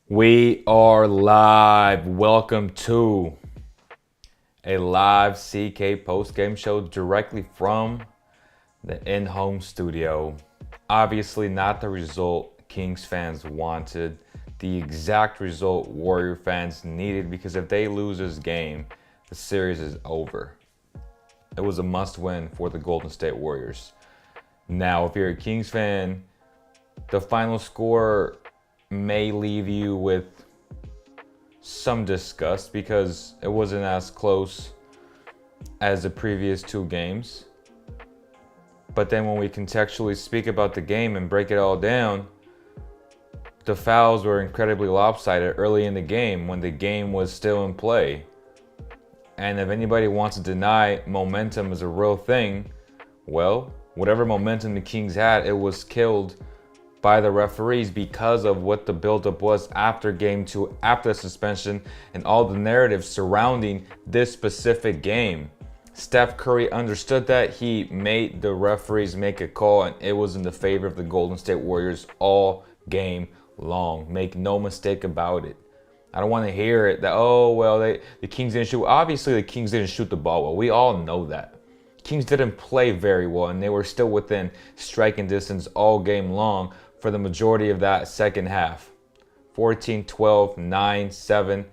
We are live. Welcome to a live CK post-game show directly from the in-home studio. Obviously not the result Kings fans wanted, the exact result Warrior fans needed, because if they lose this game, the series is over. It was a must-win for the Golden State Warriors. Now, if you're a Kings fan, the final score may leave you with some disgust because it wasn't as close as the previous two games. But then when we contextually speak about the game and break it all down, the fouls were incredibly lopsided early in the game when the game was still in play. And if anybody wants to deny momentum is a real thing, well, whatever momentum the Kings had, it was killed by the referees because of what the buildup was after game two, after the suspension, and all the narrative surrounding this specific game. Steph Curry understood that. He made the referees make a call, and it was in the favor of the Golden State Warriors all game long. Make no mistake about it. I don't want to hear it that, oh, well, the Kings didn't shoot. Obviously, the Kings didn't shoot the ball well. We all know that. Kings didn't play very well, and they were still within striking distance all game long for the majority of that second half. 14, 12, 9, 7.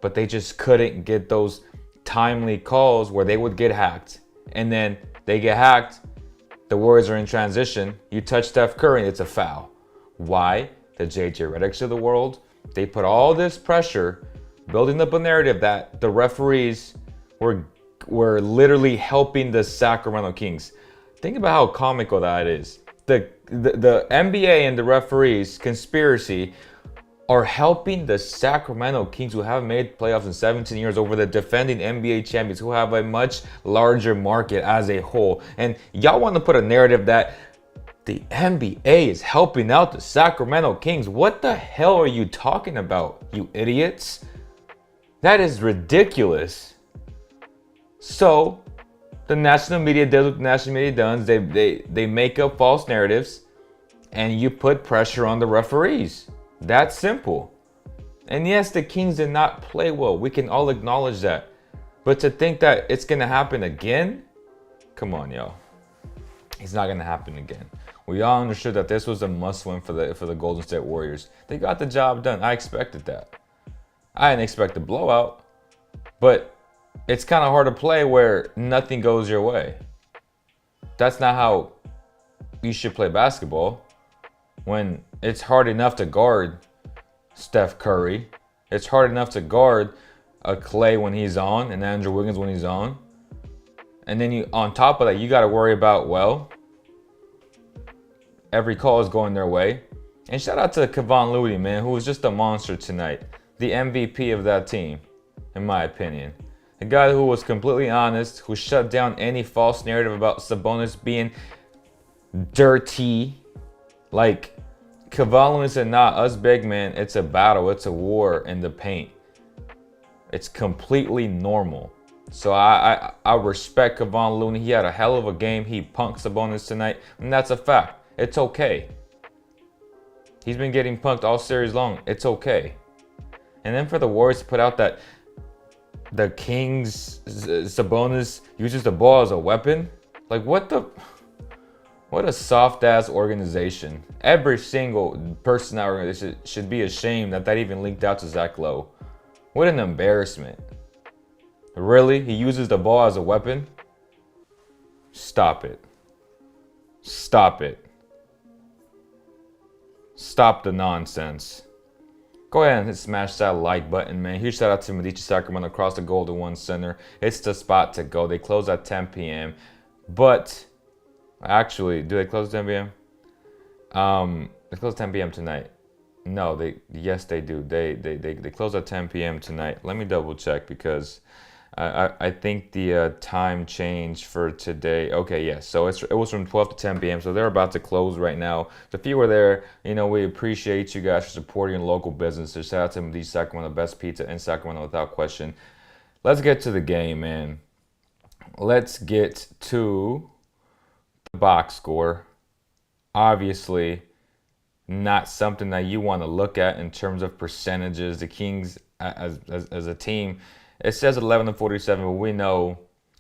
But they just couldn't get those timely calls where they would get hacked. And then they get hacked, the Warriors are in transition. You touch Steph Curry, it's a foul. Why? The JJ Reddicks of the world, they put all this pressure, building up a narrative that the referees were literally helping the Sacramento Kings. Think about how comical that is. The NBA and the referees conspiracy are helping the Sacramento Kings, who haven't made playoffs in 17 years, over the defending NBA champions, who have a much larger market as a whole. And y'all want to put a narrative that the NBA is helping out the Sacramento Kings. What the hell are you talking about, you idiots? That is ridiculous. So the national media does what the national media does. They make up false narratives, and you put pressure on the referees. That's simple. And yes, the Kings did not play well. We can all acknowledge that. But to think that it's going to happen again? Come on, y'all. It's not going to happen again. We all understood that this was a must-win for the Golden State Warriors. They got the job done. I expected that. I didn't expect a blowout. But it's kind of hard to play where nothing goes your way. That's not how you should play basketball. When it's hard enough to guard Steph Curry, it's hard enough to guard a Clay when he's on and Andrew Wiggins when he's on. And then on top of that, you got to worry about, well, every call is going their way. And shout out to Kevon Looney, man, who was just a monster tonight. The MVP of that team, in my opinion. A guy who was completely honest, who shut down any false narrative about Sabonis being dirty. Like, Kevon Looney said, nah, us big men, it's a battle, it's a war in the paint. It's completely normal. So I respect Kevon Looney. He had a hell of a game. He punked Sabonis tonight, and that's a fact. It's okay. He's been getting punked all series long. It's okay. And then for the Warriors to put out that the Kings, Sabonis uses the ball as a weapon. Like, what a soft-ass organization. Every single person in that organization should be ashamed that even leaked out to Zach Lowe. What an embarrassment. Really? He uses the ball as a weapon? Stop it. Stop it. Stop the nonsense. Go ahead and smash that like button, man. Huge shout out to Medici Sacramento across the Golden One Center. It's the spot to go. They close at 10 p.m. But actually, do they close at 10 p.m.? They close at 10 p.m. tonight. No, yes they do. They close at 10 p.m. tonight. Let me double check because I think the time change for today. Okay, yes. So it was from 12 to 10 p.m. So they're about to close right now. So if you were there, we appreciate you guys for supporting local businesses. Shout out to Medici Sacramento, best pizza in Sacramento without question. Let's get to the game, man. Let's get to the box score. Obviously, not something that you want to look at in terms of percentages. The Kings as a team, it says 11-47, but we know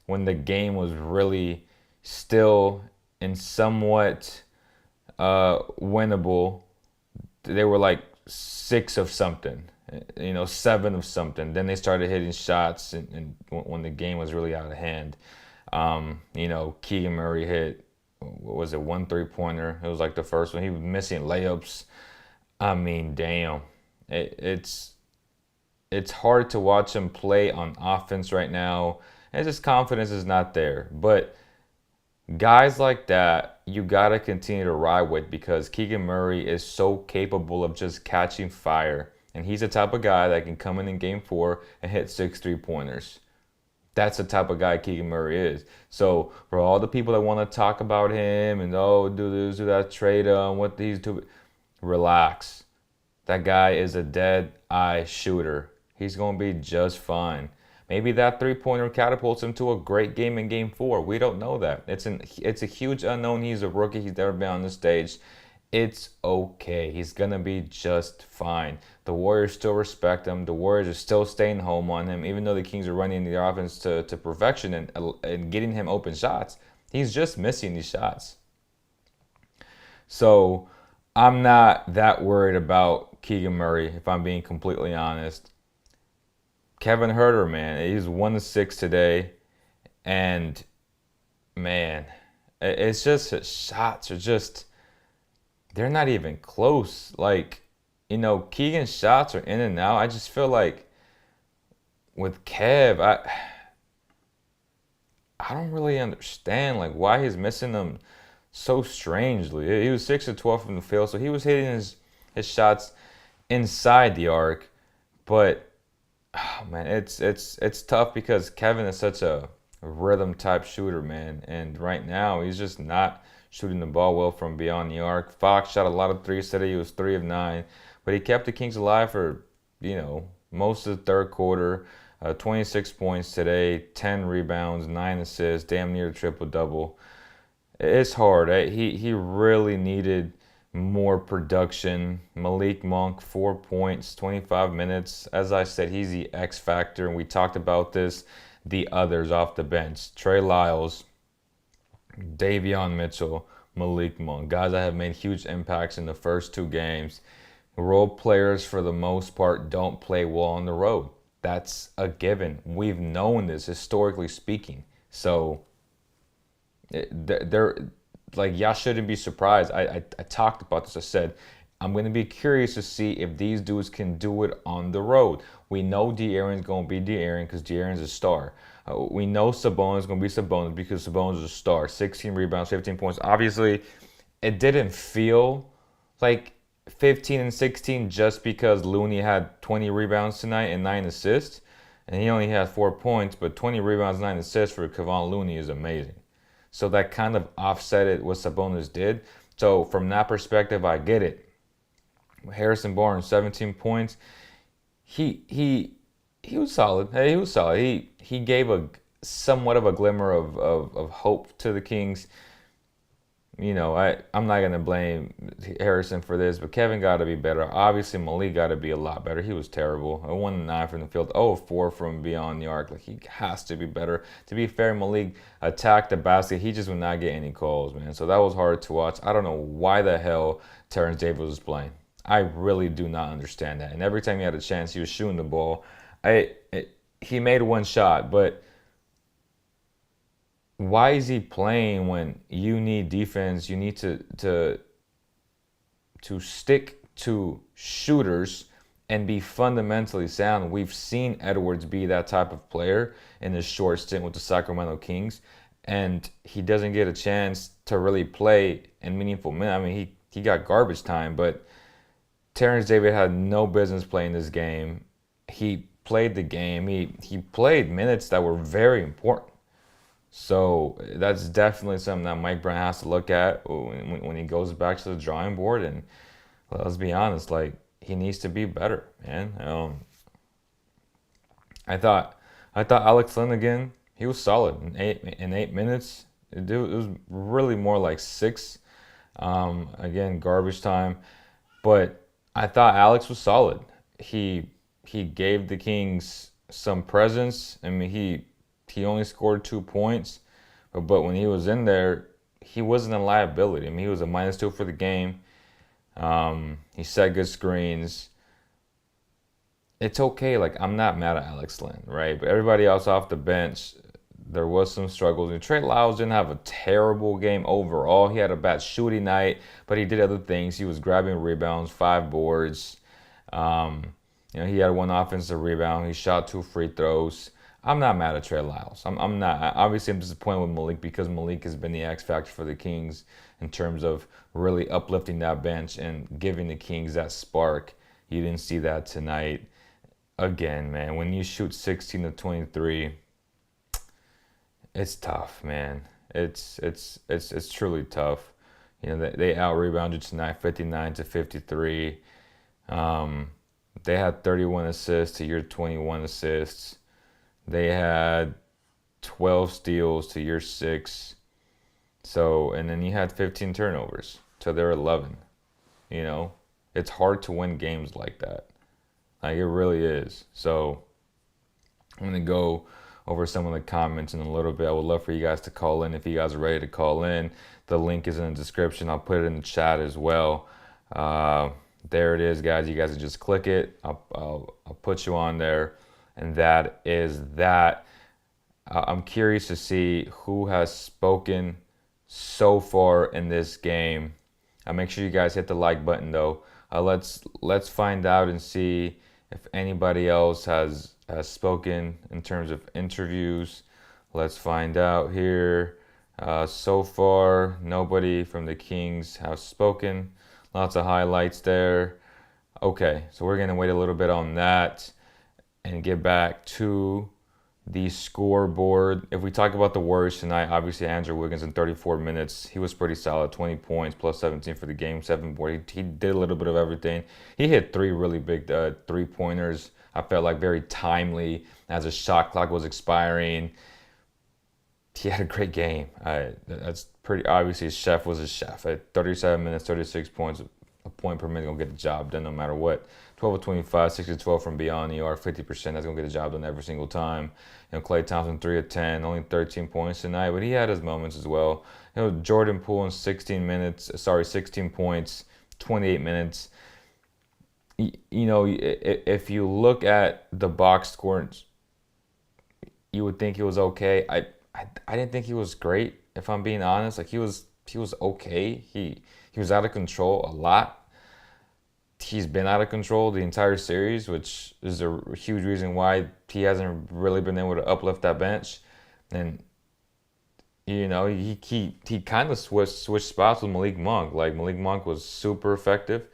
when the game was really still and somewhat winnable, they were like 6 of something, 7 of something. Then they started hitting shots, and when the game was really out of hand, Keegan Murray hit, what was it, 1 3-pointer. It was like the first one. He was missing layups. I mean, damn, it's hard to watch him play on offense right now. And his confidence is not there. But guys like that, you got to continue to ride with, because Keegan Murray is so capable of just catching fire. And he's the type of guy that can come in game 4 and hit 6 3-pointers. That's the type of guy Keegan Murray is. So for all the people that want to talk about him and, do this, do that, trade him, what these two, relax. That guy is a dead-eye shooter. He's going to be just fine. Maybe that 3-pointer catapults him to a great game in game 4. We don't know that. It's a huge unknown. He's a rookie. He's never been on the stage. It's okay. He's going to be just fine. The Warriors still respect him. The Warriors are still staying home on him, even though the Kings are running the offense to perfection and getting him open shots. He's just missing these shots. So I'm not that worried about Keegan Murray, if I'm being completely honest. Kevin Huerter, man, he's 1-6 today. And, man, it's just his shots are just, they're not even close. Like, Keegan's shots are in and out. I just feel like with Kev, I don't really understand like why he's missing them so strangely. He was 6 of 12 from the field, so he was hitting his shots inside the arc. But oh man, it's tough because Kevin is such a rhythm type shooter, man. And right now he's just not shooting the ball well from beyond the arc. Fox shot a lot of threes today. He was 3 of 9. But he kept the Kings alive for, most of the third quarter. 26 points today, 10 rebounds, 9 assists, damn near a triple-double. It's hard. He really needed more production. Malik Monk, 4 points, 25 minutes. As I said, he's the X factor, and we talked about this. The others off the bench, Trey Lyles, Davion Mitchell, Malik Monk, guys that have made huge impacts in the first 2 games. Role players, for the most part, don't play well on the road. That's a given. We've known this, historically speaking. So, they're like, y'all shouldn't be surprised. I talked about this. I said, I'm going to be curious to see if these dudes can do it on the road. We know De'Aaron's going to be De'Aaron because De'Aaron's a star. We know Sabonis is going to be Sabonis because Sabonis is a star. 16 rebounds, 15 points. Obviously, it didn't feel like 15 and 16 just because Looney had 20 rebounds tonight and 9 assists. And he only had 4 points, but 20 rebounds, 9 assists for Kevon Looney is amazing. So that kind of offset it what Sabonis did. So from that perspective, I get it. Harrison Barnes, 17 points. He was solid. Hey, he was solid. He gave a somewhat of a glimmer of hope to the Kings. I'm not going to blame Harrison for this, but Kevin got to be better. Obviously, Malik got to be a lot better. He was terrible. 1-9 from the field, 0-4 from beyond the arc. Like, he has to be better. To be fair, Malik attacked the basket. He just would not get any calls, man. So that was hard to watch. I don't know why the hell Terrence Davis was playing. I really do not understand that. And every time he had a chance, he was shooting the ball. He made 1 shot, but why is he playing when you need defense? You need to stick to shooters and be fundamentally sound. We've seen Edwards be that type of player in his short stint with the Sacramento Kings, and he doesn't get a chance to really play in meaningful minutes. I mean, he got garbage time, but Terrence Davis had no business playing this game. He played the game. He played minutes that were very important. So that's definitely something that Mike Brown has to look at when he goes back to the drawing board. And let's be honest, like, he needs to be better, man. I thought Alex Lynn again. He was solid in 8 minutes. It was really more like 6. Again, garbage time. But I thought Alex was solid. He he gave the Kings some presence. I mean, he only scored 2 points, but when he was in there, he wasn't a liability. I mean, he was a -2 for the game. He set good screens. It's okay. Like, I'm not mad at Alex Len, right? But everybody else off the bench, there was some struggles. And Trey Lyles didn't have a terrible game overall. He had a bad shooting night, but he did other things. He was grabbing rebounds, 5 boards. Um, he had one offensive rebound. He shot 2 free throws. I'm not mad at Trey Lyles. I'm not. Obviously, I'm disappointed with Malik because Malik has been the X factor for the Kings in terms of really uplifting that bench and giving the Kings that spark. You didn't see that tonight. Again, man, when you shoot 16 to 23, it's tough, man. It's truly tough. They out rebounded tonight, 59 to 53. Um, they had 31 assists to your 21 assists. They had 12 steals to your 6. So, and then you had 15 turnovers to their 11. You know, it's hard to win games like that. Like, it really is. So I'm going to go over some of the comments in a little bit. I would love for you guys to call in if you guys are ready to call in. The link is in the description. I'll put it in the chat as well. There it is, guys. You guys can just click it. I'll put you on there. And that is that. I'm curious to see who has spoken so far in this game. Make sure you guys hit the like button, though. Let's find out and see if anybody else has spoken in terms of interviews. Let's find out here. So far, nobody from the Kings have spoken. Lots of highlights there. Okay, so we're going to wait a little bit on that and get back to the scoreboard. If we talk about the Warriors tonight, obviously Andrew Wiggins in 34 minutes, he was pretty solid. 20 points plus 17 for the game, 7 boards. He did a little bit of everything. He hit 3 really big 3-pointers. I felt like very timely as the shot clock was expiring. He had a great game. That's pretty obviously. Chef was a chef. At 37 minutes, 36 points, a point per minute, gonna get the job done no matter what. 12 of 25, 6 of 12 from beyond the arc, 50%. That's gonna get the job done every single time. Klay Thompson 3 of 10, only 13 points tonight, but he had his moments as well. Jordan Poole in 16 points, 28 minutes. If you look at the box scores, you would think he was okay. I didn't think he was great, if I'm being honest. Like, he was okay. He was out of control a lot. He's been out of control the entire series, which is a huge reason why he hasn't really been able to uplift that bench. And he kind of switched spots with Malik Monk. Like, Malik Monk was super effective,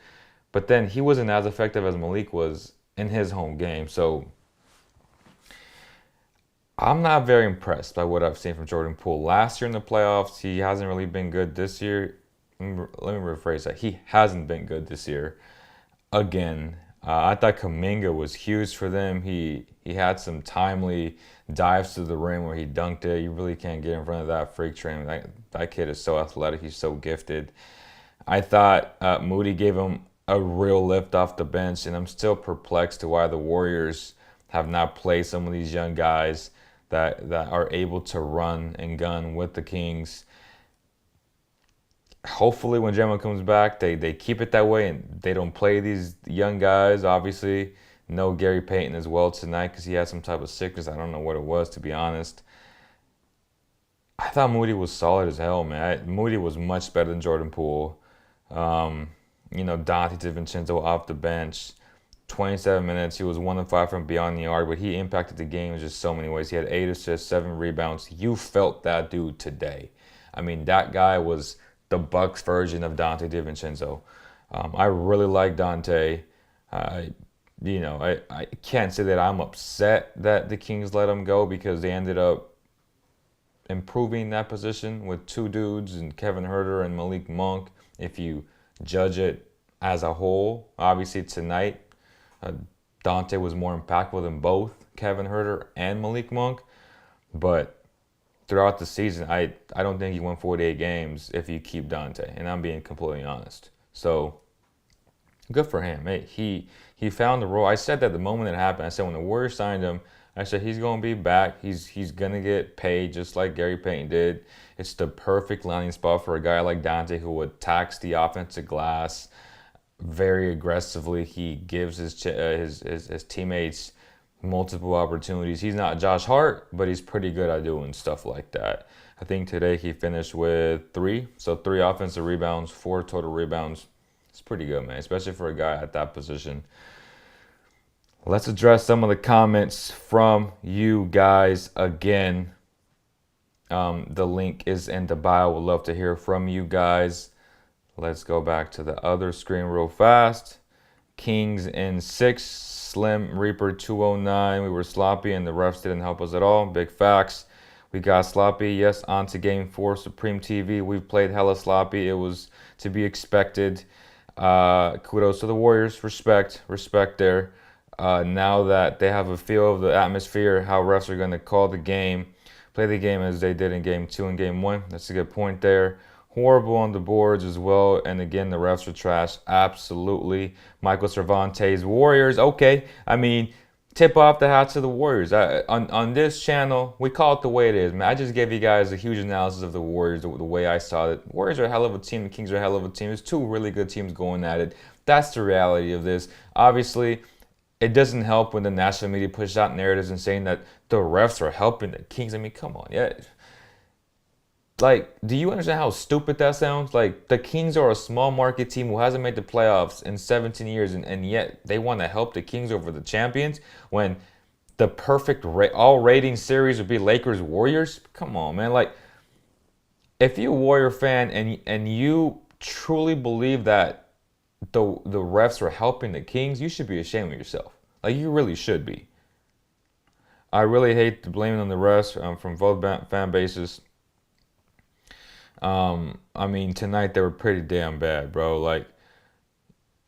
but then he wasn't as effective as Malik was in his home game. So I'm not very impressed by what I've seen from Jordan Poole. Last year in the playoffs, he hasn't really been good. This year, let me rephrase that. He hasn't been good this year. Again, I thought Kuminga was huge for them. He had some timely dives to the rim where he dunked it. You really can't get in front of that freak train. That kid is so athletic. He's so gifted. I thought Moody gave him a real lift off the bench, and I'm still perplexed to why the Warriors have not played some of these young guys that are able to run and gun with the Kings. Hopefully when Gemma comes back, they keep it that way and they don't play these young guys. Obviously, no Gary Payton as well tonight because he had some type of sickness. I don't know what it was, to be honest. I thought Moody was solid as hell, man. Moody was much better than Jordan Poole. Dante DiVincenzo off the bench. 27 minutes. He was 1 of 5 from beyond the arc, but he impacted the game in just so many ways. He had 8 assists, 7 rebounds. You felt that dude today. I mean, that guy was the Bucks version of Dante DiVincenzo. I really like Dante. I can't say that I'm upset that the Kings let him go because they ended up improving that position with 2 dudes and Kevin Huerter and Malik Monk. If you judge it as a whole, obviously tonight, Dante was more impactful than both Kevin Huerter and Malik Monk, but throughout the season, I don't think you win 48 games if you keep Dante, and I'm being completely honest. So Good for him. Hey, he found the role. I said that the moment it happened. I said when the Warriors signed him, I said he's gonna be back. He's gonna get paid just like Gary Payton did. It's the perfect landing spot for a guy like Dante who attacks the offensive glass very aggressively. He gives his teammates multiple opportunities. He's not Josh Hart, but he's pretty good at doing stuff like that. I think today he finished with three, so 3 offensive rebounds, 4 total rebounds. It's pretty good, man, especially for a guy at that position. Let's address some of the comments from you guys again. The link is in the bio. Would love to hear from you guys. Let's go back to the other screen real fast. Kings in 6, Slim Reaper 209. We were sloppy and the refs didn't help us at all. Big facts. We got sloppy. Yes, on to game 4, Supreme TV. We've played hella sloppy. It was to be expected. Kudos to the Warriors. Respect there. Now that they have a feel of the atmosphere, how refs are going to call the game, play the game as they did in game 2 and game 1. That's a good point there. Horrible on the boards as well. And again, the refs are trash. Absolutely. Michael Cervantes, Warriors. Okay. I mean, tip off the hat to the Warriors. On this channel, we call it the way it is, man. I just gave you guys a huge analysis of the Warriors, the way I saw it. Warriors are a hell of a team. The Kings are a hell of a team. There's 2 really good teams going at it. That's the reality of this. Obviously, it doesn't help when the national media pushes out narratives and saying that the refs are helping the Kings. I mean, come on. Yeah. Like, do you understand how stupid that sounds? Like, the Kings are a small market team who hasn't made the playoffs in 17 years, and yet they want to help the Kings over the champions when the perfect all rating series would be Lakers Warriors? Come on, man. Like, if you're a Warrior fan and you truly believe that the refs are helping the Kings, you should be ashamed of yourself. Like, you really should be. I really hate the blaming on the refs from both fan bases. I mean, tonight they were pretty damn bad, bro. Like,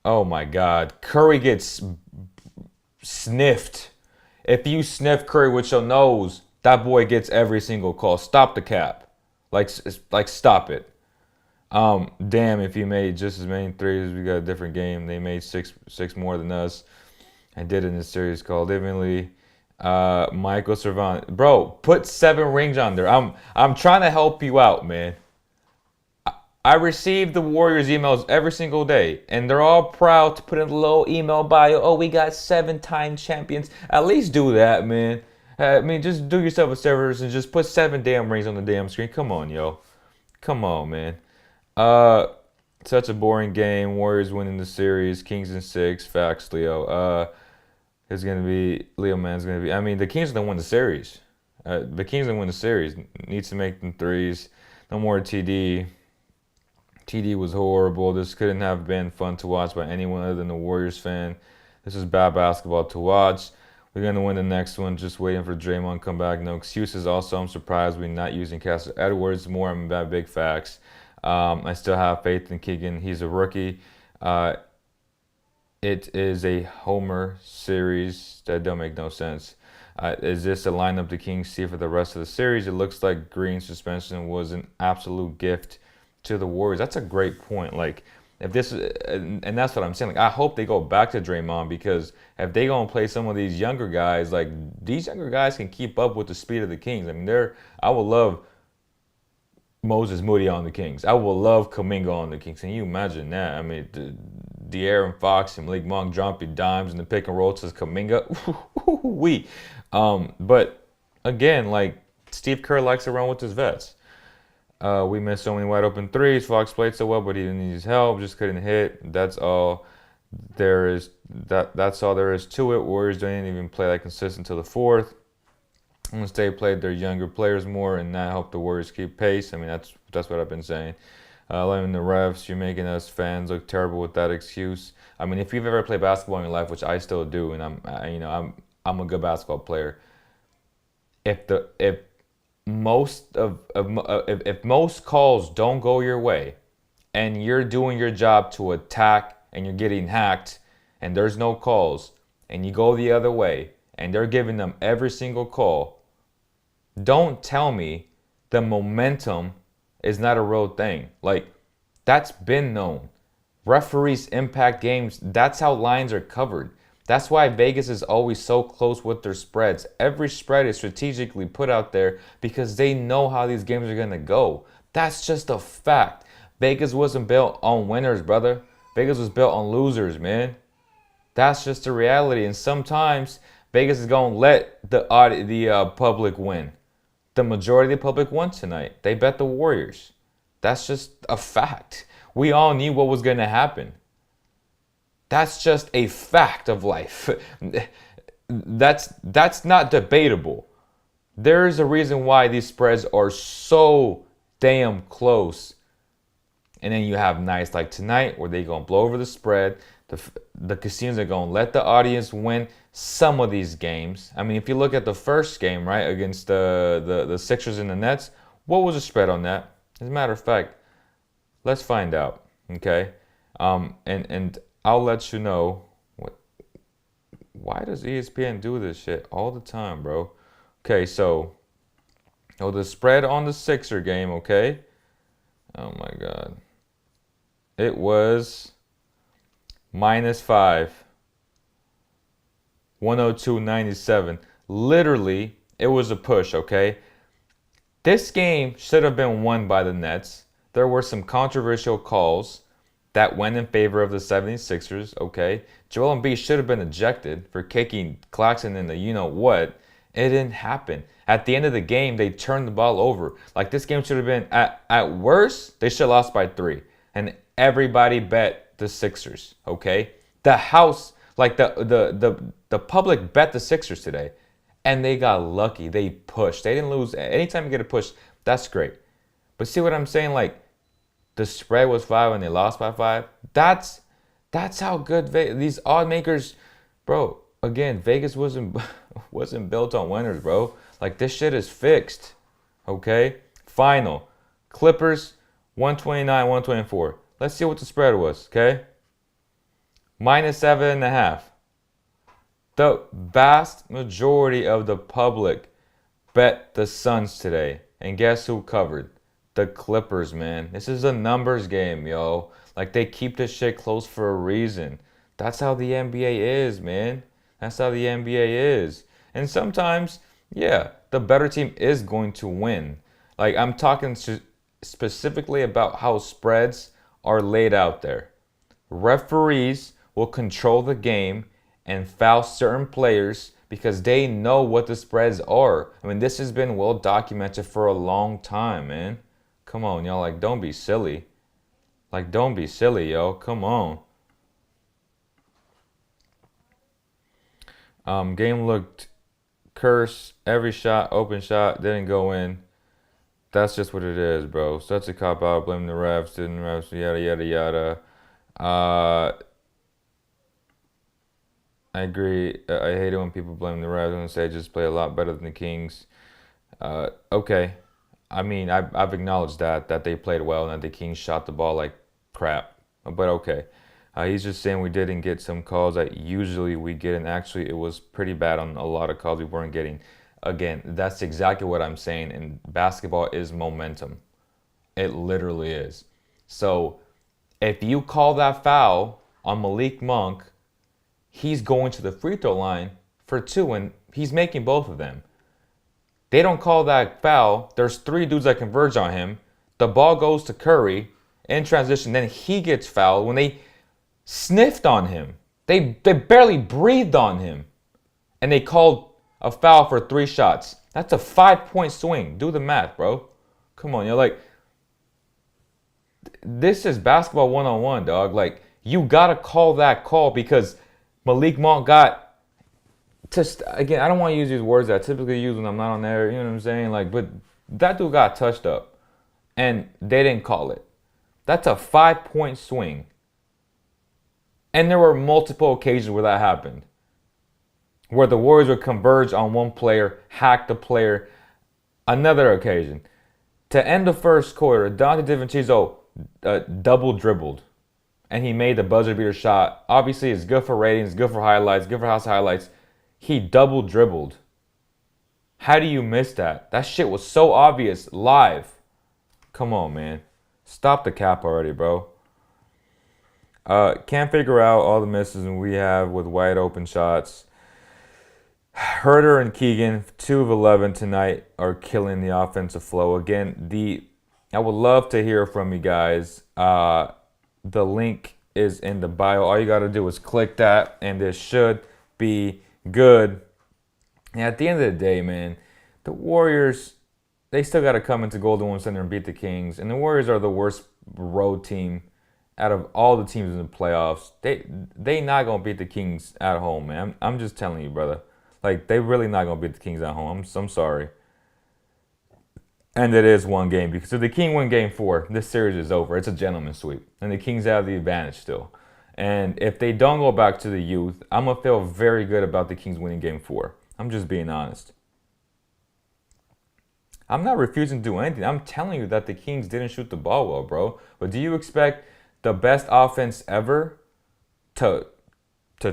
oh my God. Curry gets sniffed. If you sniff Curry with your nose, that boy gets every single call. Stop the cap. Like stop it. Damn, if you made just as many threes, we got a different game. They made six more than us. I did it in a series called Evenly. Michael Cervantes. Bro, put 7 rings on there. I'm trying to help you out, man. I receive the Warriors emails every single day, and they're all proud to put in a little email bio. Oh, we got 7-time champions. At least do that, man. I mean, just do yourself a service and just put 7 damn rings on the damn screen. Come on, yo. Come on, man. Such a boring game. Warriors winning the series. Kings in 6. Facts, Leo. It's gonna be Leo. Man's gonna be. I mean, the Kings are gonna win the series. The Kings are gonna win the series. Needs to make them threes. No more TD. TD was horrible. This couldn't have been fun to watch by anyone other than a Warriors fan. This is bad basketball to watch. We're going to win the next one. Just waiting for Draymond to come back. No excuses. Also, I'm surprised we're not using Castle Edwards more. I'm about big facts. I still have faith in Keegan. He's a rookie. It is a homer series. That don't make no sense. Is this a lineup the Kings see for the rest of the series? It looks like Green's suspension was an absolute gift to the Warriors. That's a great point. Like, if this and that's what I'm saying. Like, I hope they go back to Draymond, because if they gonna play some of these younger guys, like, these younger guys can keep up with the speed of the Kings. I mean, I would love Moses Moody on the Kings. I would love Kuminga on the Kings. Can you imagine that? I mean, De'Aaron Fox and Malik Monk dropping dimes in the pick and roll to Kuminga. But again, like, Steve Kerr likes to run with his vets. We missed so many wide open threes. Fox played so well, but he needs help. Just couldn't hit. That's all there is. That's all there is to it. Warriors didn't even play that consistent till the 4th. Once they played their younger players more, and that helped the Warriors keep pace. I mean, that's what I've been saying. Blaming the refs, you're making us fans look terrible with that excuse. I mean, if you've ever played basketball in your life, which I still do, and I'm a good basketball player. If most calls don't go your way, and you're doing your job to attack and you're getting hacked, and there's no calls, and you go the other way and they're giving them every single call, don't tell me the momentum is not a real thing. Like, that's been known. Referees impact games. That's how lines are covered. That's why Vegas is always so close with their spreads. Every spread is strategically put out there because they know how these games are going to go. That's just a fact. Vegas wasn't built on winners, brother. Vegas was built on losers, man. That's just the reality. And sometimes Vegas is going to let the public win. The majority of the public won tonight. They bet the Warriors. That's just a fact. We all knew what was going to happen. That's just a fact of life. That's not debatable. There is a reason why these spreads are so damn close. And then you have nights like tonight where they're going to blow over the spread. The casinos are going to let the audience win some of these games. I mean, if you look at the first game, right, against the Sixers and the Nets, what was the spread on that? As a matter of fact, let's find out, okay? And I'll let you know. Why does ESPN do this shit all the time, bro? Okay, so the spread on the Sixer game, okay? Oh, my God. It was -5. 102.97. Literally, it was a push, okay? This game should have been won by the Nets. There were some controversial calls that went in favor of the 76ers, okay? Joel Embiid should have been ejected for kicking Claxton in the you-know-what. It didn't happen. At the end of the game, they turned the ball over. Like, this game should have been, at worst, they should have lost by 3. And everybody bet the Sixers, okay? The house, like the public bet the Sixers today. And they got lucky. They pushed. They didn't lose. Anytime you get a push, that's great. But see what I'm saying? Like, the spread was 5 and they lost by 5. That's how good these odd makers, bro. Again, Vegas wasn't built on winners, bro. Like, this shit is fixed. Okay? Final. Clippers 129, 124. Let's see what the spread was, okay? -7.5. The vast majority of the public bet the Suns today. And guess who covered? The Clippers, man. This is a numbers game, yo. Like, they keep this shit close for a reason. That's how the NBA is, man. That's how the NBA is. And sometimes, yeah, the better team is going to win. Like, I'm talking specifically about how spreads are laid out there. Referees will control the game and foul certain players because they know what the spreads are. I mean, this has been well documented for a long time, man. Come on, y'all. Like, don't be silly. Like, don't be silly, yo. Come on. Game looked cursed. Every shot, open shot, didn't go in. That's just what it is, bro. Such a cop out. Blame the refs, didn't refs, yada, yada, yada. I agree. I hate it when people blame the refs and say just play a lot better than the Kings. Okay. I mean, I've acknowledged that they played well and that the Kings shot the ball like crap. But okay. He's just saying we didn't get some calls that usually we get, and actually it was pretty bad on a lot of calls we weren't getting. Again, that's exactly what I'm saying, and basketball is momentum. It literally is. So if you call that foul on Malik Monk, he's going to the free throw line for 2, and he's making both of them. They don't call that foul. There's 3 dudes that converge on him. The ball goes to Curry in transition. Then he gets fouled when they sniffed on him. They barely breathed on him. And they called a foul for 3 shots. That's a 5-point swing. Do the math, bro. Come on, you're like, this is basketball 101, dog. Like, you got to call that call because Malik Monk got, again, I don't want to use these words that I typically use when I'm not on there, you know what I'm saying? Like, but that dude got touched up and they didn't call it. That's a 5-point swing. And there were multiple occasions where that happened. Where the Warriors would converge on one player, hack the player. Another occasion. To end the first quarter, Dante DiVincenzo double dribbled. And he made the buzzer beater shot. Obviously, it's good for ratings, good for highlights, good for house highlights. He double dribbled. How do you miss that? That shit was so obvious live. Come on, man. Stop the cap already, bro. Can't figure out all the misses we have with wide open shots. Herter and Keegan, 2 of 11 tonight, are killing the offensive flow. Again, I would love to hear from you guys. The link is in the bio. All you got to do is click that, and this should be good. And at the end of the day, man, the Warriors, they still got to come into Golden One Center and beat the Kings. And the Warriors are the worst road team out of all the teams in the playoffs. They not going to beat the Kings at home, man. I'm just telling you, brother. Like, they really not going to beat the Kings at home. I'm sorry. And it is one game, because if the Kings win game 4, this series is over. It's a gentleman's sweep. And the Kings have the advantage still. And if they don't go back to the youth, I'm going to feel very good about the Kings winning game 4. I'm just being honest. I'm not refusing to do anything. I'm telling you that the Kings didn't shoot the ball well, bro. But do you expect the best offense ever to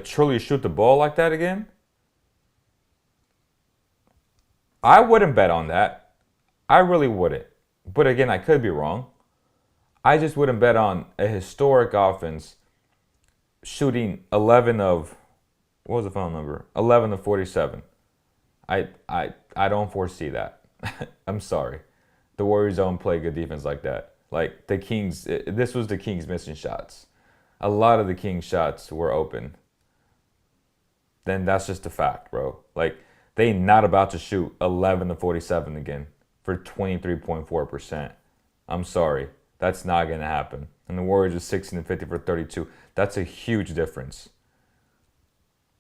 truly shoot the ball like that again? I wouldn't bet on that. I really wouldn't. But again, I could be wrong. I just wouldn't bet on a historic offense shooting 11 of, what was the final number? 11 of 47. I don't foresee that. I'm sorry. The Warriors don't play good defense like that. Like, the Kings, this was the Kings missing shots. A lot of the Kings shots were open. Then that's just a fact, bro. Like, they not about to shoot 11 to 47 again for 23.4%. I'm sorry. That's not going to happen. And the Warriors are 16 to 50 for 32. That's a huge difference.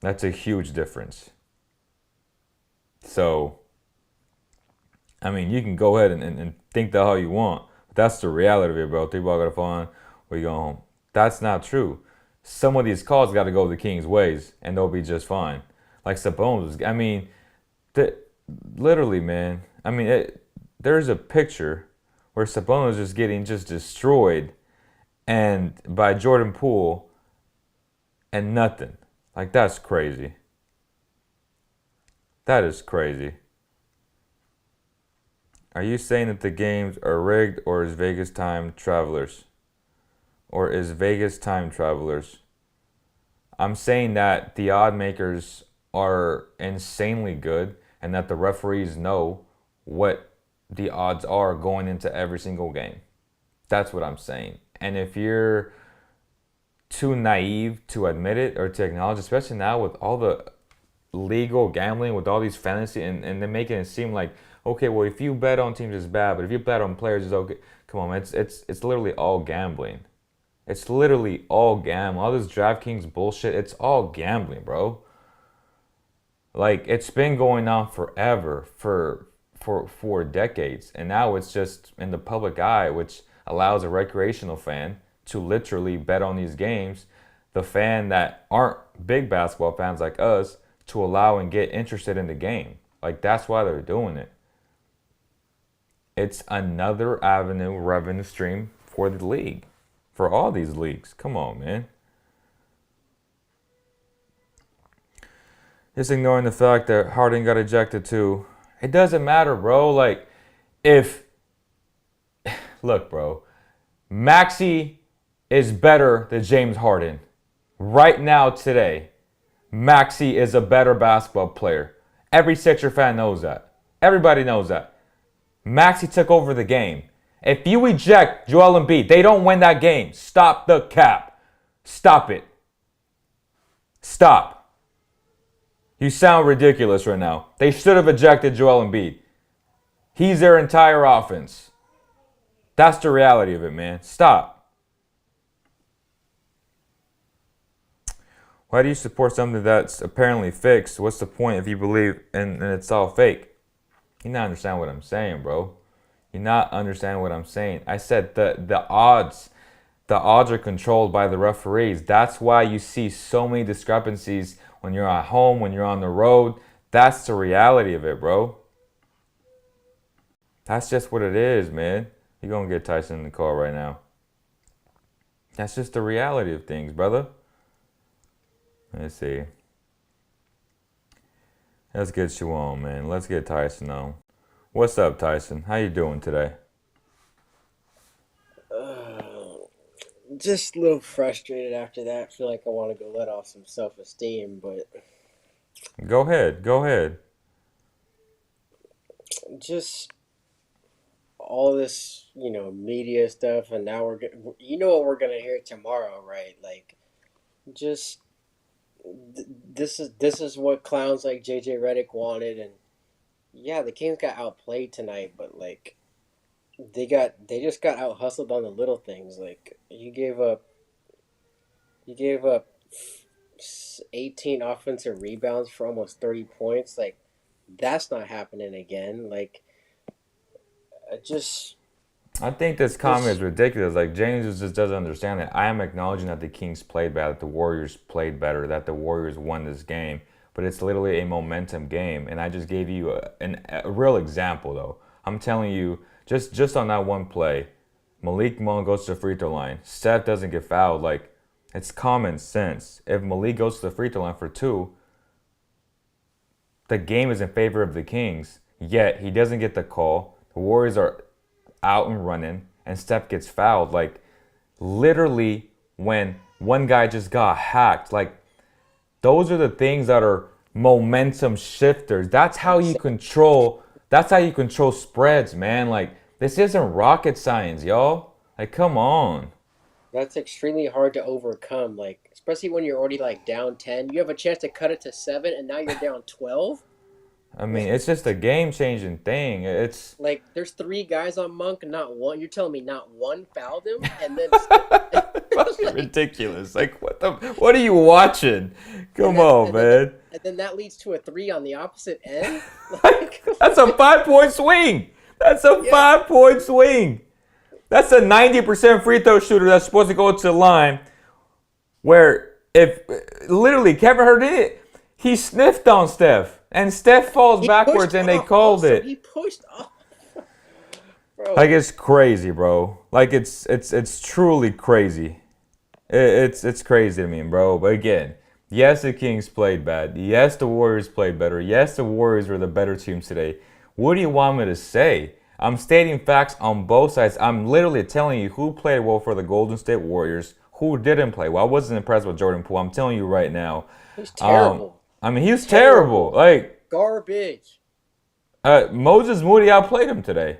That's a huge difference. So, I mean, you can go ahead and think the hell you want. But that's the reality of it, bro. 3 ball got to fall on, we go home. That's not true. Some of these calls got to go the Kings' ways, and they'll be just fine. Like Sabonis, I mean, literally, man. I mean, there's a picture where Sabonis is just getting destroyed, and by Jordan Poole, and nothing. Like, that's crazy. That is crazy. Are you saying that the games are rigged, or is Vegas time travelers? Or is Vegas time travelers? I'm saying that the odd makers are insanely good, and that the referees know what the odds are going into every single game. That's what I'm saying. And if you're too naive to admit it or to acknowledge, especially now with all the legal gambling, with all these fantasy, and they're making it seem like, okay, well, if you bet on teams it's bad, but if you bet on players it's okay. Come on, man, it's literally all gambling. It's literally all gambling. All this DraftKings bullshit, it's all gambling, bro. Like, it's been going on forever, for decades, and now it's just in the public eye, which allows a recreational fan to literally bet on these games. The fan that aren't big basketball fans like us to allow and get interested in the game. Like, that's why they're doing it. It's another avenue, revenue stream for the league, for all these leagues. Come on, man. Just ignoring the fact that Harden got ejected too. It doesn't matter, bro. Like, look, bro, Maxey is better than James Harden. Right now, today, Maxey is a better basketball player. Every Sixer fan knows that. Everybody knows that. Maxey took over the game. If you eject Joel Embiid, they don't win that game. Stop the cap. Stop it. Stop. You sound ridiculous right now. They should have ejected Joel Embiid. He's their entire offense. That's the reality of it, man. Stop. Why do you support something that's apparently fixed? What's the point if you believe and it's all fake? You not understand what I'm saying, bro. You not understand what I'm saying. I said the odds are controlled by the referees. That's why you see so many discrepancies when you're at home, when you're on the road. That's the reality of it, bro. That's just what it is, man. You're going to get Tyson in the car right now. That's just the reality of things, brother. Let's see. Let's get you on, man. Let's get Tyson on. What's up, Tyson? How you doing today? Just a little frustrated after that. Feel like I want to go let off some self-esteem, but Go ahead. Go ahead. just all this, media stuff, and now you know what we're gonna hear tomorrow, right? Like, just this is what clowns like JJ Reddick wanted, and yeah, the Kings got outplayed tonight, but like they just got out hustled on the little things. Like you gave up 18 offensive rebounds for almost 30 points. Like that's not happening again. Like just I think this comment is just ridiculous. Like James just doesn't understand it. I am acknowledging that the Kings played bad, that the Warriors played better, that the Warriors won this game. But it's literally a momentum game, and I just gave you a real example though. I'm telling you, just on that one play, Malik Monk goes to the free throw line. Steph doesn't get fouled. Like it's common sense. If Malik goes to the free throw line for two, the game is in favor of the Kings. Yet he doesn't get the call. The Warriors are out and running, and Steph gets fouled. Like literally, when one guy just got hacked. Like those are the things that are momentum shifters. That's how you exa- control. That's how you control spreads, man. Like this isn't rocket science, y'all. Like come on. that's extremely hard to overcome. Like especially when you're already like down 10, you have a chance to cut it to 7, and now you're down 12. I mean, it's just a game-changing thing. It's Like there's three guys on Monk, not one. You're telling me not one fouled him, and then fucking like, ridiculous. Like what are you watching? and Come then on, and then that man. and then that leads to a three on the opposite end. Like, That's a 5 point swing. That's a yeah, 5 point swing. That's a 90% free throw shooter that's supposed to go to the line. Where if literally Kevin Hurt did it, he sniffed on Steph, and Steph falls he pushed backwards, and they off. called Also, it. he pushed off, Like bro. it's crazy, bro. Like it's truly crazy. It's crazy to me, bro. But again, yes, the Kings played bad. Yes, the Warriors played better. Yes, the Warriors were the better team today. What do you want me to say? I'm stating facts on both sides. I'm literally telling you who played well for the Golden State Warriors, who didn't play well. I wasn't impressed with Jordan Poole. I'm telling you right now. He's Um, terrible. I mean, he was terrible. Terrible. Like Garbage. Moses Moody outplayed him today.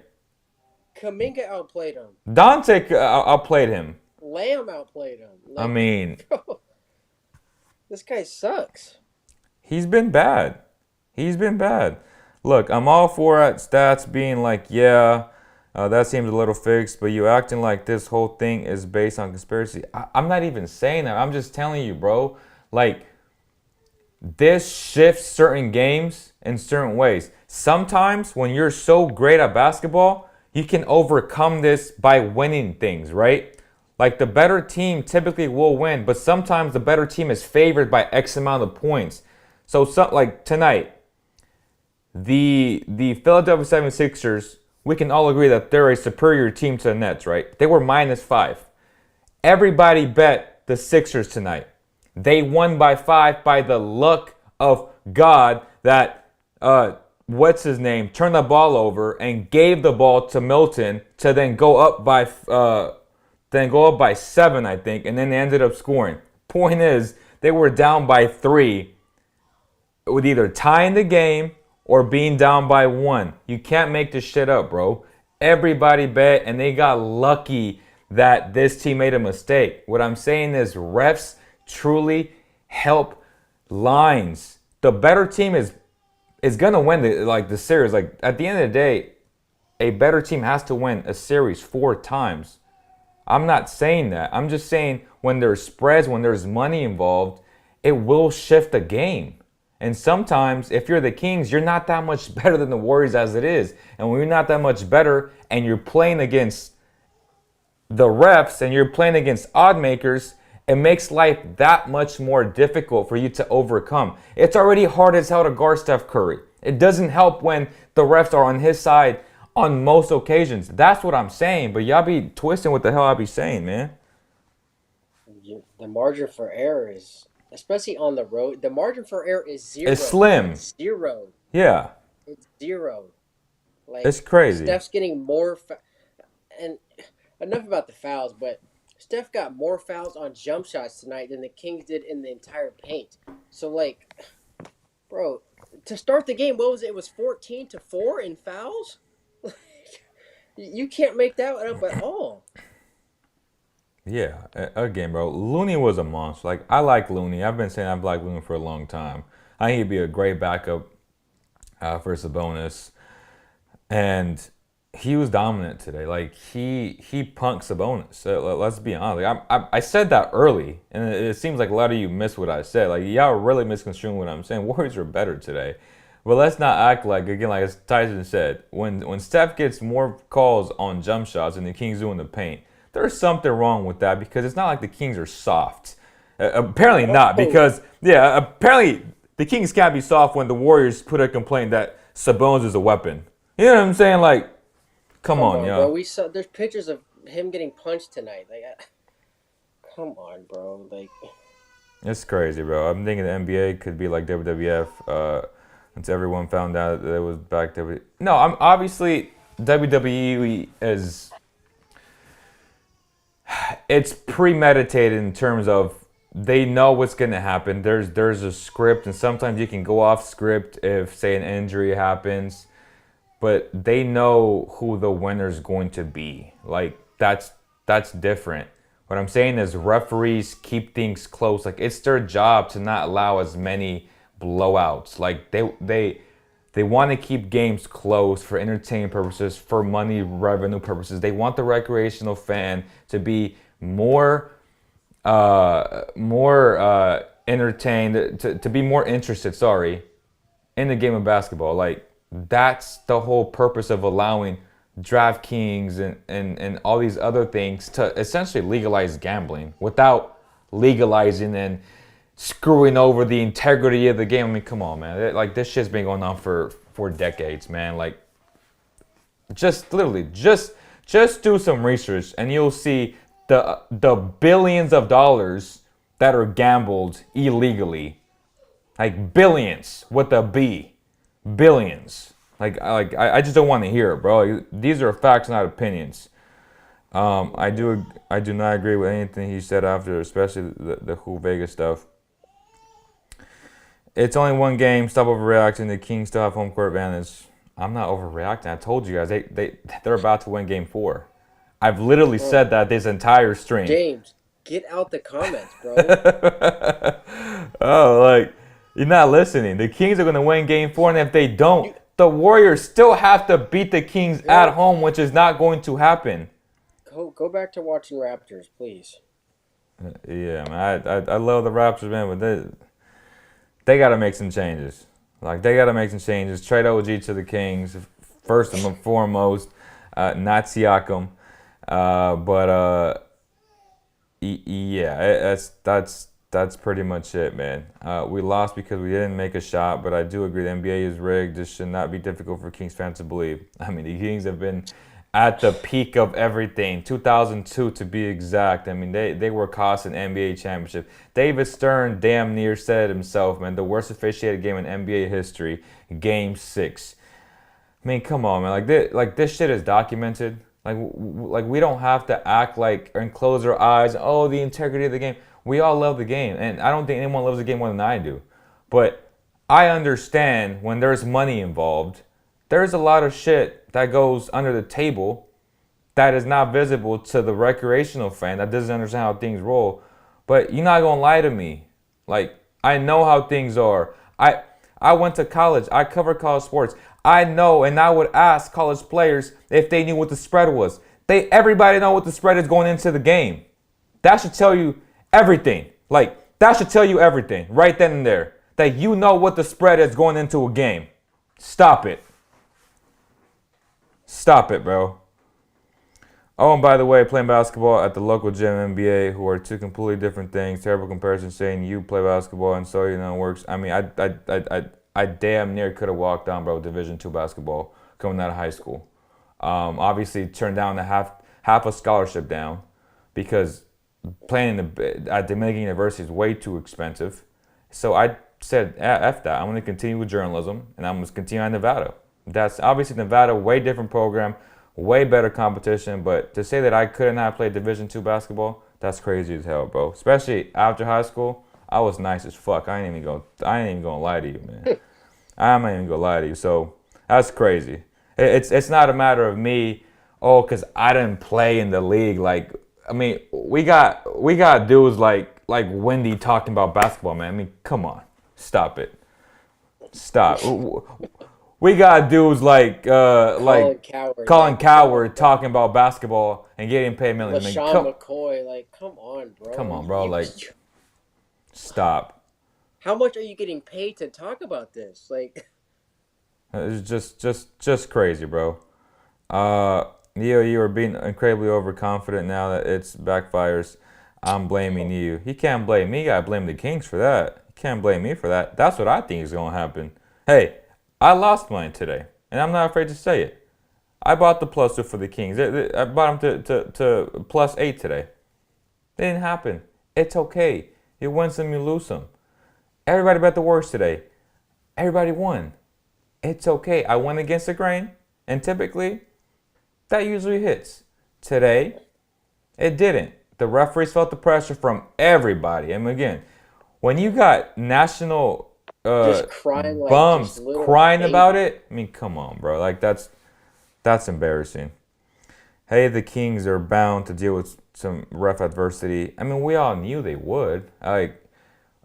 Kaminga outplayed him. Dante outplayed him. Lamb outplayed him. I Like, mean, bro, this guy sucks. he's been bad. He's been bad. Look, I'm all for stats being like, yeah, that seems a little fixed, but you acting like this whole thing is based on conspiracy. I'm not even saying that. I'm just telling you, bro. Like, this shifts certain games in certain ways. Sometimes when you're so great at basketball, you can overcome this by winning things, right? Like the better team typically will win, but sometimes the better team is favored by X amount of points. So, like tonight, the Philadelphia 76ers, we can all agree that they're a superior team to the Nets, right? They were -5. Everybody bet the Sixers tonight. They won by 5 by the luck of God that what's his name turned the ball over and gave the ball to Milton to then go up by 7, I think, and then they ended up scoring. Point is, they were down by 3 with either tying the game or being down by 1. You can't make this shit up, bro. Everybody bet, and they got lucky that this team made a mistake. What I'm saying is refs truly help lines. The better team is gonna win the series. Like at the end of the day, a better team has to win a series 4 times. I'm not saying that. I'm just saying when there's spreads, when there's money involved, it will shift the game. And sometimes, if you're the Kings, you're not that much better than the Warriors as it is. And when you're not that much better and you're playing against the refs and you're playing against odd makers, it makes life that much more difficult for you to overcome. It's already hard as hell to guard Steph Curry. It doesn't help when the refs are on his side on most occasions. That's what I'm saying. But y'all be twisting what the hell I be saying, man. The margin for error is, especially on the road, the margin for error is It's zero. slim. It's zero. Yeah. It's zero. It's Like crazy. Steph's getting more, and enough about the fouls. But Steph got more fouls on jump shots tonight than the Kings did in the entire paint. So like, bro, to start the game, what was it? It was 14-4 in fouls. You can't make that up at all. Yeah, again, bro, Looney was a monster. Like, I like Looney. I've been saying I've liked Looney for a long time. I think he'd be a great backup for Sabonis. And he was dominant today. Like, he punked Sabonis. Let's be honest. Like, I said that early, and it seems like a lot of you missed what I said. Like, y'all really misconstruing what I'm saying. Warriors are better today. But let's not act like, again, like as Tyson said, when Steph gets more calls on jump shots and the Kings do in the paint, there's something wrong with that because it's not like the Kings are soft. Apparently not, Oh, because, yeah, apparently the Kings can't be soft when the Warriors put a complaint that Sabonis is a weapon. You know what I'm saying? Like, come come on, on, bro. yo. We saw there's pictures of him getting punched tonight. Like, come on, bro. Like, It's crazy, bro. I'm thinking the NBA could be like WWF until everyone found out that it was back WWE. No, I'm obviously WWE is it's premeditated in terms of they know what's gonna happen. There's a script, and sometimes you can go off script if say an injury happens, but they know who the winner's going to be. Like that's different. What I'm saying is referees keep things close. Like it's their job to not allow as many blowouts. Like they want to keep games close for entertainment purposes, for money revenue purposes. They want the recreational fan to be more entertained, to be more interested. Sorry, in the game of basketball. Like that's the whole purpose of allowing DraftKings and all these other things to essentially legalize gambling without legalizing and screwing over the integrity of the game. I mean, come on, man. Like this shit's been going on for decades, man. Like just literally just do some research and you'll see the billions of dollars that are gambled illegally. Like billions with a B. Billions. I just don't want to hear it, bro. These are facts, not opinions. I do not agree with anything he said after, especially the whole Vegas stuff. It's only one game. Stop overreacting. The Kings still have home court advantage. I'm not overreacting. I told you guys they're about to win Game 4. I've literally bro, said that this entire stream. James, get out the comments, bro. Oh, like you're not listening. The Kings are going to win Game 4, and if they don't, You, the Warriors still have to beat the Kings at bro, home, which is not going to happen. go back to watching Raptors, please. Yeah, man. I love the Raptors, man, but they got to make some changes. Like they got to make some changes. Trade OG to the Kings first and foremost, not Siakam. Yeah, that's pretty much it, man. We lost because we didn't make a shot, but I do agree the NBA is rigged. This should not be difficult for Kings fans to believe. I mean, the Kings have been at the peak of everything, 2002 to be exact. I mean, they were cost an NBA championship. David Stern damn near said it himself, man, the worst officiated game in NBA history, Game 6. I mean, come on, man. This shit is documented. Like we don't have to act like and close our eyes. Oh, the integrity of the game. We all love the game, and I don't think anyone loves the game more than I do. But I understand when there's money involved, there's a lot of shit that goes under the table that is not visible to the recreational fan that doesn't understand how things roll. But you're not gonna lie to me. Like I know how things are. I went to college. I covered college sports. I know, and I would ask college players if they knew what the spread was. Everybody know what the spread is going into the game. That should tell you everything. Like that should tell you everything right then and there. That you know what the spread is going into a game. Stop it. Stop it, bro. Oh, and by the way, playing basketball at the local gym NBA, who are two completely different things. Terrible comparison saying you play basketball and so you know it works. I mean, I damn near could have walked on, bro, Division II basketball coming out of high school. Obviously, turned down half a scholarship down because playing at Dominican University is way too expensive. So I said, F that. I'm going to continue with journalism, and I'm going to continue at Nevada. That's obviously Nevada, way different program, way better competition. But to say that I couldn't have played Division II basketball, That's crazy as hell, bro. Especially after high school, I was nice as fuck. I ain't even gonna lie to you, man. I'm not even gonna lie to you. So that's crazy. It's not a matter of me, oh, cause I didn't play in the league. Like, I mean, we got dudes like Wendy talking about basketball, man. I mean, come on, stop it, stop. We got dudes Colin like Coward, Colin like, come on, Coward talking about basketball and getting paid millions. I mean, LaShawn McCoy, like, come on, bro. Like, stop. how much are you getting paid to talk about this? Like, It's just crazy, bro. You are being incredibly overconfident now that it's backfires. I'm blaming you. He can't blame me. You gotta blame the Kings for that. You can't blame me for that. That's what I think is gonna happen. Hey, I lost mine today, and I'm not afraid to say it. I bought the plus two for the Kings. I bought them to +8 today. It didn't happen. It's okay. You win some, you lose some. Everybody bet the worst today. Everybody won. It's okay. I went against the grain, and typically, that usually hits. Today, it didn't. The referees felt the pressure from everybody. And again, when you got national just crying like bums just little crying about babies. it, I mean, come on, bro. Like that's embarrassing. Hey, the Kings are bound to deal with some ref adversity. I mean, we all knew they would. I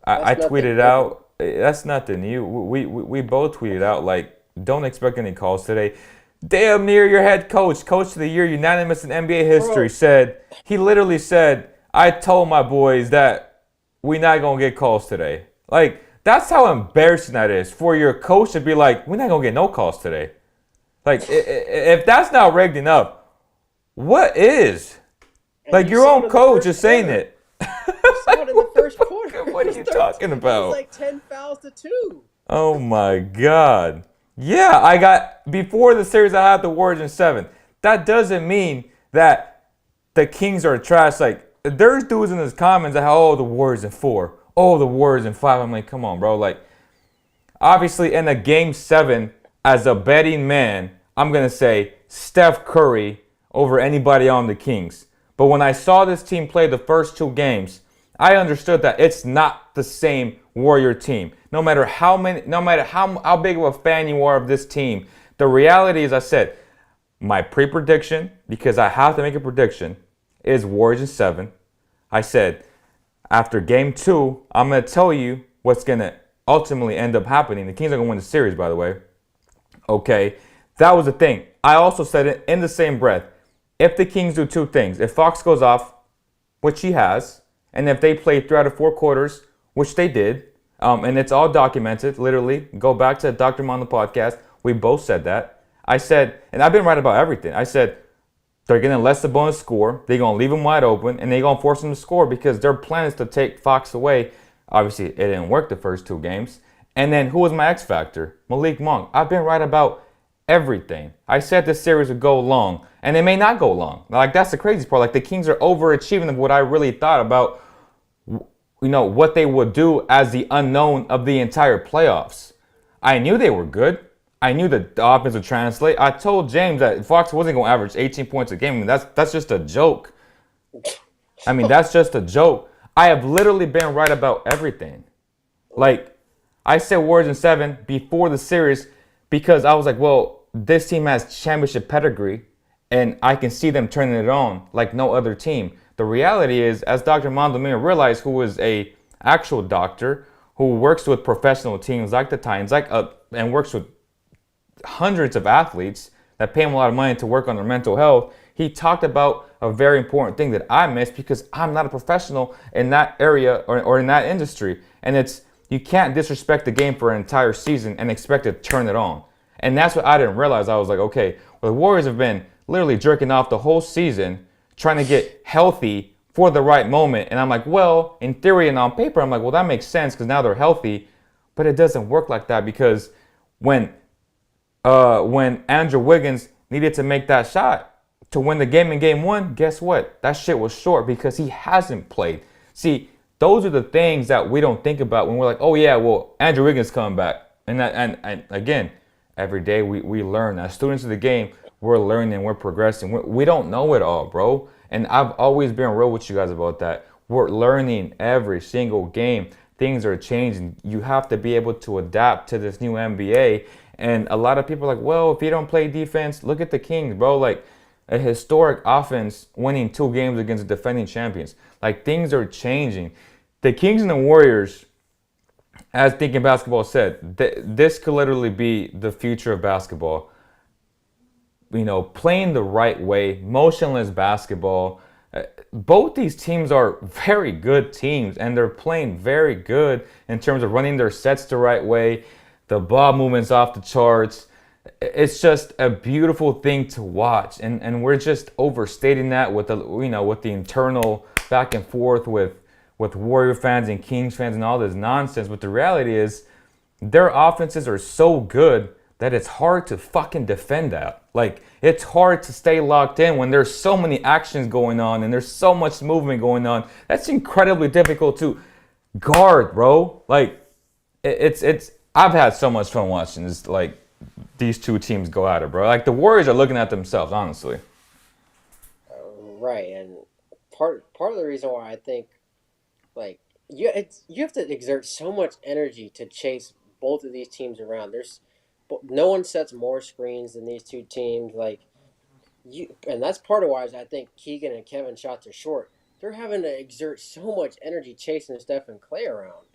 That's nothing tweeted new. out. That's nothing new. We both tweeted out like, don't expect any calls today. Damn near your head coach of the year, unanimous in NBA history, Bro, he literally said, I told my boys that we not gonna get calls today. Like, that's how embarrassing that is for your coach to be like, we're not gonna get no calls today. Like, if that's not rigged enough, what is? and Like, you your saw it own in the coach first is saying quarter. it. You saw it in the first quarter. What are you talking It was about? like 10 fouls to 2. Oh my God. Yeah, before the series, I had the Warriors in 7. That doesn't mean that the Kings are trash. Like, there's dudes in his comments that, oh, the Warriors in 4. Oh, the Warriors in 5. I'm like, come on, bro. Like, obviously, in a game 7, as a betting man, I'm going to say Steph Curry over anybody on the Kings. But when I saw this team play the first 2 games, I understood that it's not the same Warrior team. No matter how big of a fan you are of this team, the reality is, I said, my pre-prediction, because I have to make a prediction, is Warriors in 7. I said, after game 2, I'm going to tell you what's going to ultimately end up happening. The Kings are going to win the series, by the way. Okay, that was the thing. I also said it in the same breath. If the Kings do 2 things, if Fox goes off, which he has, and if they play 3 out of 4 quarters, which they did, and it's all documented, literally, go back to Dr. Mon the podcast. We both said that. I said, and I've been right about everything. I said, they're going to let Sabonis score. They're going to leave him wide open, and they're going to force him to score because their plan is to take Fox away. Obviously, it didn't work the first 2 games. And then who was my X factor? Malik Monk. I've been right about everything. I said this series would go long, and it may not go long. Like, that's the crazy part. Like, the Kings are overachieving of what I really thought about, what they would do as the unknown of the entire playoffs. I knew they were good. I knew that the offense would translate. I told James that Fox wasn't going to average 18 points a game. I mean, that's just a joke. I mean, that's just a joke. I have literally been right about everything. Like, I said Warriors in 7 before the series because I was like, well, this team has championship pedigree, and I can see them turning it on like no other team. The reality is, as Dr. Mondomir realized, who is a actual doctor who works with professional teams like the Titans, and works with hundreds of athletes that pay him a lot of money to work on their mental health, he talked about a very important thing that I missed because I'm not a professional in that area or in that industry. And it's, you can't disrespect the game for an entire season and expect to turn it on. And that's what I didn't realize. I was like, okay, well, the Warriors have been literally jerking off the whole season trying to get healthy for the right moment. And I'm like, well, in theory and on paper, I'm like, well, that makes sense because now they're healthy. But it doesn't work like that because when Andrew Wiggins needed to make that shot to win the game in game 1, guess what? That shit was short because he hasn't played. See, those are the things that we don't think about when we're like, oh yeah, well, Andrew Wiggins coming back. And again, every day we learn. As students of the game, we're learning, we're progressing. We don't know it all, bro. And I've always been real with you guys about that. We're learning every single game. Things are changing. You have to be able to adapt to this new NBA. And a lot of people are like, well, if you don't play defense, look at the Kings, bro. Like a historic offense winning 2 games against the defending champions. Like things are changing. The Kings and the Warriors, as Thinking Basketball said, this could literally be the future of basketball. You know, playing the right way, motionless basketball. Both these teams are very good teams, and they're playing very good in terms of running their sets the right way. The ball movement's off the charts. It's just a beautiful thing to watch, and we're just overstating that with the with the internal back and forth with Warrior fans and Kings fans and all this nonsense. But the reality is, their offenses are so good that it's hard to fucking defend that. Like, it's hard to stay locked in when there's so many actions going on and there's so much movement going on. That's incredibly difficult to guard, bro. Like, it's I've had so much fun watching this, like, these two teams go at it, bro. Like, the Warriors are looking at themselves, honestly. Right, and part of the reason why I think like you have to exert so much energy to chase both of these teams around. No one sets more screens than these two teams. Like and that's part of why I think Keegan and Kevin shots are short. They're having to exert so much energy chasing Steph and Clay around.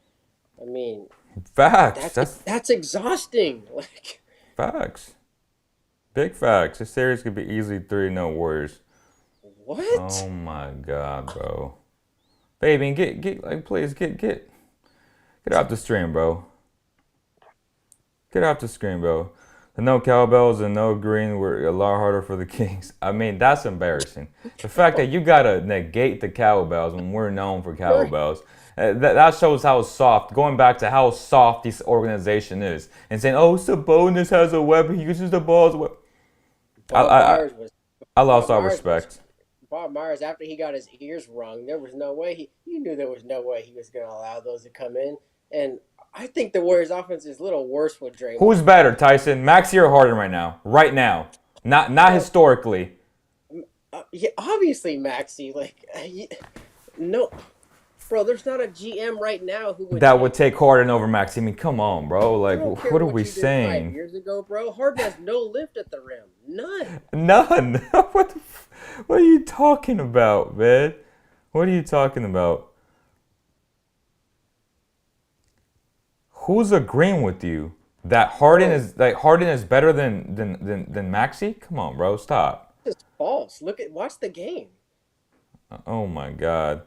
I mean, Facts. that's exhausting. Like facts. Big facts. This series could be easily 3-0 Warriors. what? Oh my god, bro. Baby, get like please get off the stream, bro. Get off the screen, bro. The no cowbells and no green were a lot harder for the Kings. I mean, that's embarrassing. The fact that you gotta negate the cowbells when we're known for cowbells, that shows how soft. Going back to how soft this organization is, and saying, "Oh, Sabonis has a weapon. He uses the ball as a weapon." I lost all respect. Bob Myers, after he got his ears rung, there was no way you knew there was no way he was going to allow those to come in. And I think the Warriors' offense is a little worse with Draymond. Who's better, Tyson? Maxey or Harden right now? Right now, not historically. Yeah, obviously Maxey. Like, no, bro. There's not a GM right now who would take Harden over Maxey. I mean, come on, bro. Like, what are we saying? 5 years ago, bro, Harden has no lift at the rim. None. None. What are you talking about, man? What are you talking about? Who's agreeing with you that Harden is better than Maxey? Come on, bro, stop. It's false. Watch the game. Oh my God.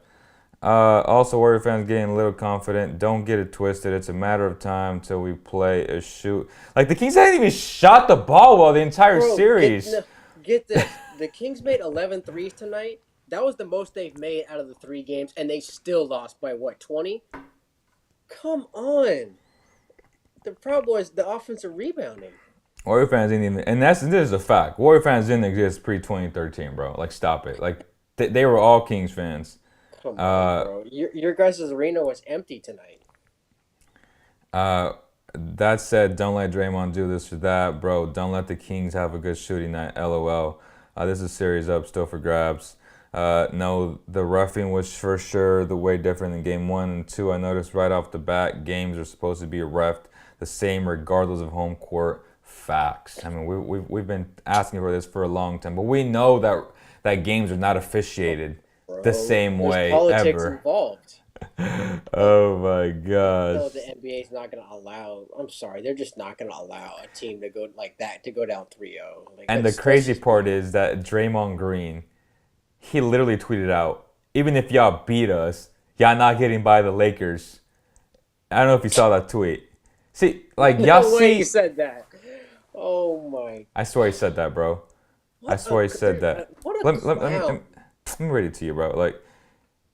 Also, Warrior fans getting a little confident. Don't get it twisted. It's a matter of time till we play a shoot. Like the Kings hadn't even shot the ball well the entire series. Get this. The Kings made 11 threes tonight. That was the most they've made out of the 3 games, and they still lost by what, 20? Come on. The problem was the offensive rebounding. Warrior fans didn't even, and this is a fact. Warrior fans didn't exist pre-2013, bro. Like, stop it. Like, they were all Kings fans. Come on, bro. Your guys' arena was empty tonight. That said, don't let Draymond do this or that, bro. Don't let the Kings have a good shooting night. LOL. This is a series up, still for grabs. No, the roughing was for sure the way different than game 1 and 2. I noticed right off the bat, games are supposed to be reffed the same regardless of home court. Facts. I mean, we've been asking for this for a long time, but we know that games are not officiated the same way politics ever. Involved. Oh my gosh. No, the NBA is not going to allow. I'm sorry, they're just not going to allow a team to go like that to go down 3-0. Like, and the crazy part is that Draymond Green, he literally tweeted out, "Even if y'all beat us, y'all not getting by the Lakers." I don't know if you saw that tweet. See, like y'all no see. way he said that. Oh my. I swear he said that, bro. I swear he said that. Let me read it to you, bro. Like,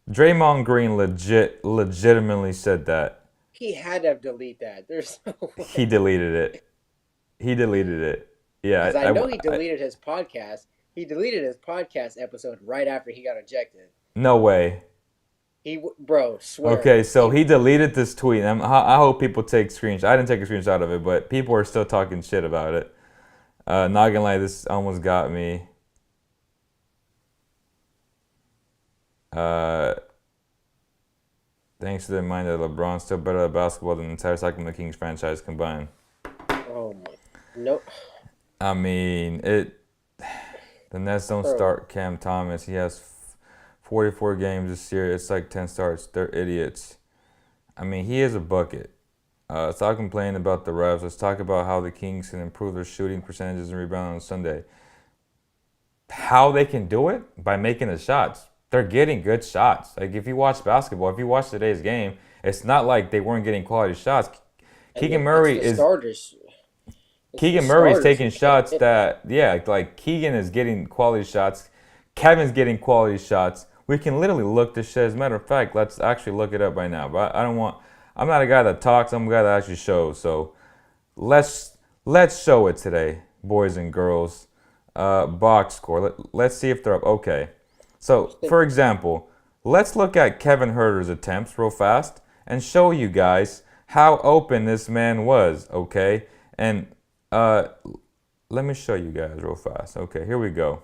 Draymond Green legitimately said that. He had to delete that. There's no way. He deleted it. Yeah. I know he deleted his podcast. He deleted his podcast episode right after he got ejected. No way. Bro, swear. Okay, so he deleted this tweet. I hope people take screenshots. I didn't take a screenshot of it, but people are still talking shit about it. Not gonna lie, this almost got me. Uh, thanks to the reminder that LeBron's still better at basketball than the entire Sacramento Kings franchise combined. Oh my, no, I mean, the Nets don't bro. start Cam Thomas. He has 44 games this year. It's like 10 starts. They're idiots. I mean, he is a bucket. Let's not complain about the refs. Let's talk about how the Kings can improve their shooting percentages and rebound on Sunday. How they can do it? By making the shots. They're getting good shots. Like, if you watch basketball, if you watch today's game, it's not like they weren't getting quality shots. And Keegan it's Murray the is starters. It's the Keegan Murray's starters taking who can't shots hit. that, yeah, like Keegan is getting quality shots. Kevin's getting quality shots. We can literally look this shit. As a matter of fact, let's actually look it up right now. But I'm not a guy that talks. I'm a guy that actually shows. So let's show it today, boys and girls. Box score. Let's see if they're up. Okay. So, for example, let's look at Kevin Huerter's attempts real fast and show you guys how open this man was, okay? And let me show you guys real fast. Okay, here we go.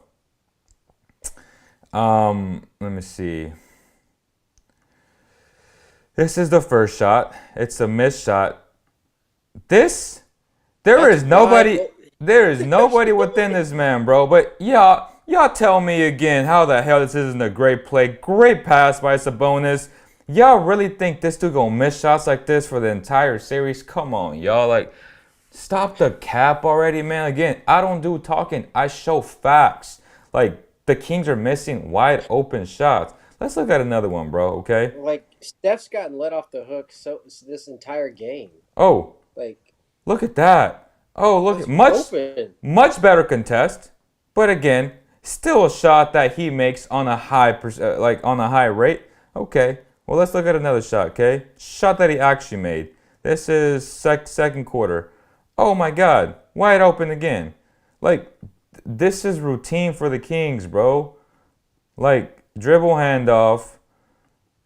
Let me see. This is the first shot. It's a missed shot. There is That's nobody. wide. There is nobody within this man, bro. But y'all tell me again how the hell this isn't a great play. Great pass by Sabonis. Y'all really think this dude gonna miss shots like this for the entire series? Come on, y'all. Like, stop the cap already, man. Again, I don't do talking. I show facts. Like, the Kings are missing wide open shots. Let's look at another one, bro, okay? Like Steph's gotten let off the hook so this entire game. Oh, Like look at that. Oh, look, that's open. much better contest. But again, still a shot that he makes on a on a high rate. Okay. Well, let's look at another shot, okay? Shot that he actually made. This is second quarter. Oh my God, wide open again. Like, this is routine for the Kings, bro. Like, dribble handoff.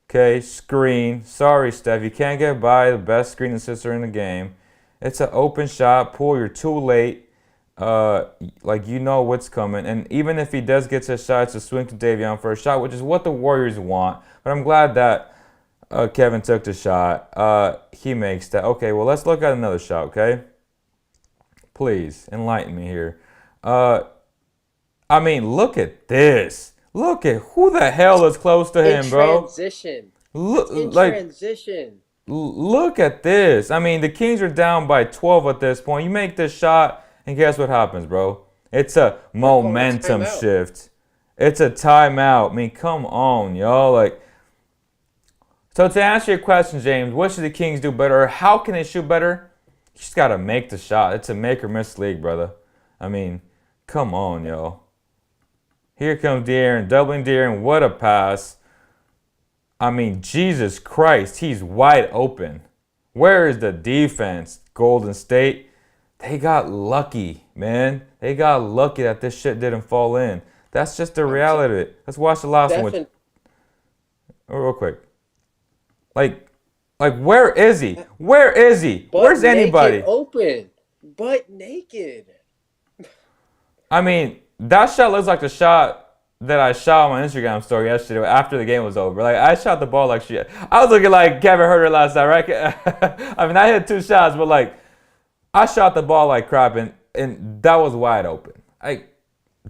Okay, screen. Sorry, Steph, you can't get by the best screen assister in the game. It's an open shot. Poole, you're too late. Like, you know what's coming. And even if he does get his shot, it's a swing to Davion for a shot, which is what the Warriors want. But I'm glad that Kevin took the shot. He makes that. Okay, well, let's look at another shot, okay? Please, enlighten me here. I mean, look at this. Look at who the hell is close to him, bro. Transition. Look, In like, transition. look at this. I mean, the Kings are down by 12 at this point. You make this shot, and guess what happens, bro? It's a momentum timeout. shift. It's a timeout. I mean, come on, y'all. Like, so to answer your question, James, what should the Kings do better? Or how can they shoot better? You just gotta make the shot. It's a make or miss league, brother. I mean, come on, y'all. Here comes De'Aaron, doubling De'Aaron. What a pass. I mean, Jesus Christ, he's wide open. Where is the defense, Golden State? They got lucky, man. They got lucky that this shit didn't fall in. That's just the reality of it. Let's watch the last one with, real quick. Like, where is he? Where is he? Butt Where's anybody? naked open. Butt naked. I mean, that shot looks like the shot that I shot on my Instagram story yesterday after the game was over. Like, I shot the ball like shit. I was looking like Kevin Huerter last night, right? I mean, I hit 2 shots, but like, I shot the ball like crap, and that was wide open. Like,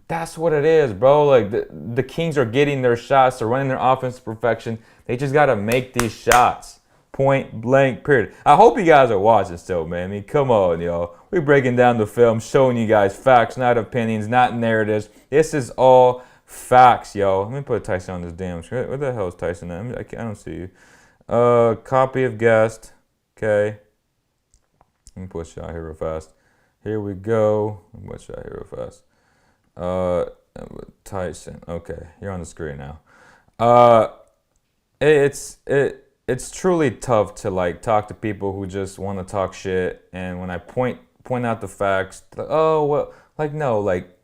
that's what it is, bro. Like, the Kings are getting their shots. They're running their offense to perfection. They just got to make these shots. Point blank, period. I hope you guys are watching still, man. I mean, come on, y'all. We're breaking down the film, showing you guys facts, not opinions, not narratives. This is all facts, yo. Let me put Tyson on this damn screen. Where the hell is Tyson at? I don't see you. Copy of guest. Okay. Let me put a shot here real fast. Here we go. Let me put a shot here real fast. Tyson. Okay, you're on the screen now. It's truly tough to like talk to people who just want to talk shit, and when I point out the facts, like, oh well, like no, like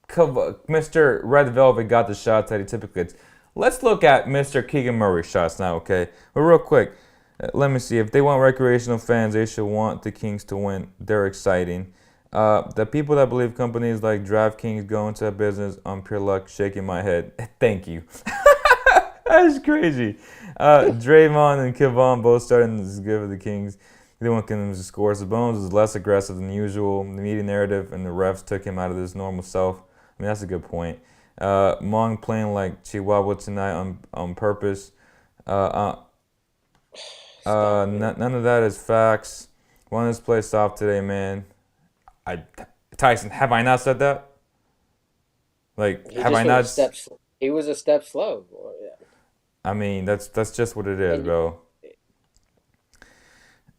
Mr. Red Velvet got the shots that he typically gets. Let's look at Mr. Keegan Murray's shots now, okay? But real quick, let me see. If they want recreational fans, they should want the Kings to win. They're exciting. The people that believe companies like DraftKings go into business on pure luck, shaking my head. Thank you. That's crazy. Draymond and Kevon both starting this is good for the Kings. They want them to score. Sabonis was less aggressive than usual. The media narrative and the refs took him out of his normal self. I mean, that's a good point. Mong playing like Chihuahua tonight on purpose. None of that is facts. Won this play soft today, man. Tyson, have I not said that? Like, have I not? He was a step slow. I mean, that's just what it is, And bro.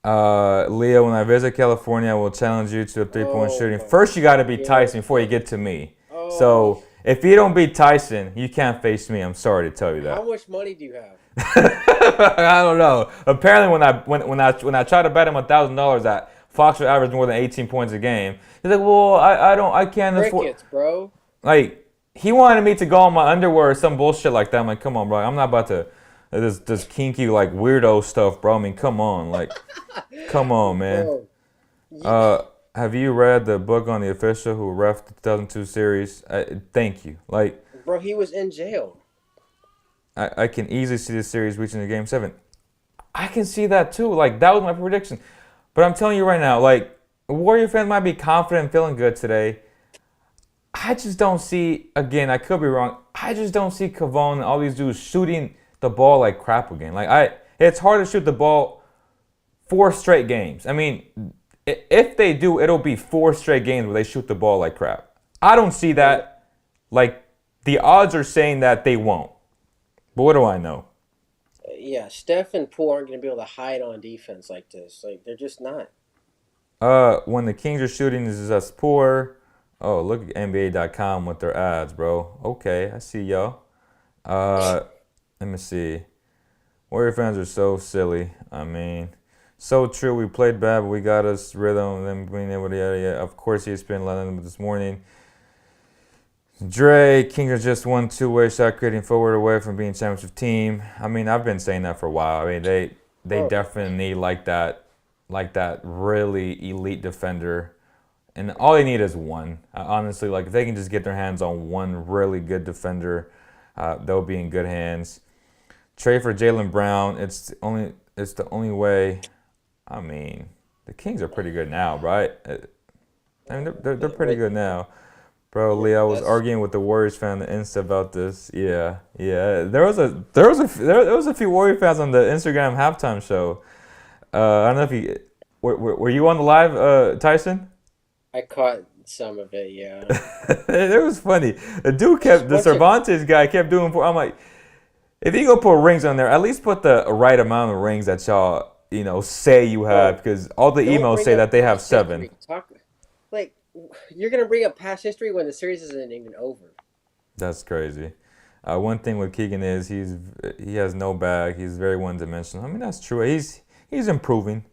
Leo, when I visit California, I will challenge you to a three-point shooting. First, you got to beat Tyson before you get to me. So, if you don't beat Tyson, you can't face me. I'm sorry to tell you that. How much money do you have? I don't know. Apparently, when I try to bet him $1,000 that Fox would average more than 18 points a game, he's like, "Well, I can't afford." Crickets, bro. Like, he wanted me to go on my underwear or some bullshit like that. I'm like, come on, bro. I'm not about to this kinky like weirdo stuff, bro. I mean, come on, like, come on, man. Have you read the book on the official who ref the 2002 series? Thank you. Like, bro, he was in jail. I can easily see the series reaching the game 7. I can see that too. Like, that was my prediction. But I'm telling you right now, like, Warrior fans might be confident and feeling good today. I just don't see, again, I could be wrong, I just don't see Kevon and all these dudes shooting the ball like crap again. Like, it's hard to shoot the ball 4 straight games. I mean, if they do, it'll be 4 straight games where they shoot the ball like crap. I don't see that. Like, the odds are saying that they won't. But what do I know? Yeah, Steph and Poole aren't going to be able to hide on defense like this. Like, they're just not. When the Kings are shooting, this is us poor. Oh, look at NBA.com with their ads, bro. Okay, I see y'all. Let me see. Warrior fans are so silly. I mean, so true. We played bad, but we got us rhythm and then being able to, yeah. Of course, ESPN let them this morning. Dre, Kings are just one two-way shot creating forward away from being championship team. I mean, I've been saying that for a while. I mean, they definitely need like that really elite defender. And all they need is one. Honestly, like if they can just get their hands on one really good defender, they'll be in good hands. Trade for Jaylen Brown. It's the only way. I mean, the Kings are pretty good now, right? I mean, they're pretty good now. Bro, Lee, I was arguing with the Warriors fan on the Insta about this. Yeah. There was a few Warrior fans on the Instagram halftime show. I don't know if you were you on the live, Tyson? I caught some of it, yeah. It was funny. The Cervantes guy kept doing. I'm like, if you go put rings on there, at least put the right amount of rings that y'all say you have, because all the emails say that they have 7. Like, you're gonna bring up past history when the series isn't even over. That's crazy. One thing with Keegan is he has no bag. He's very one-dimensional. I mean, that's true. He's improving.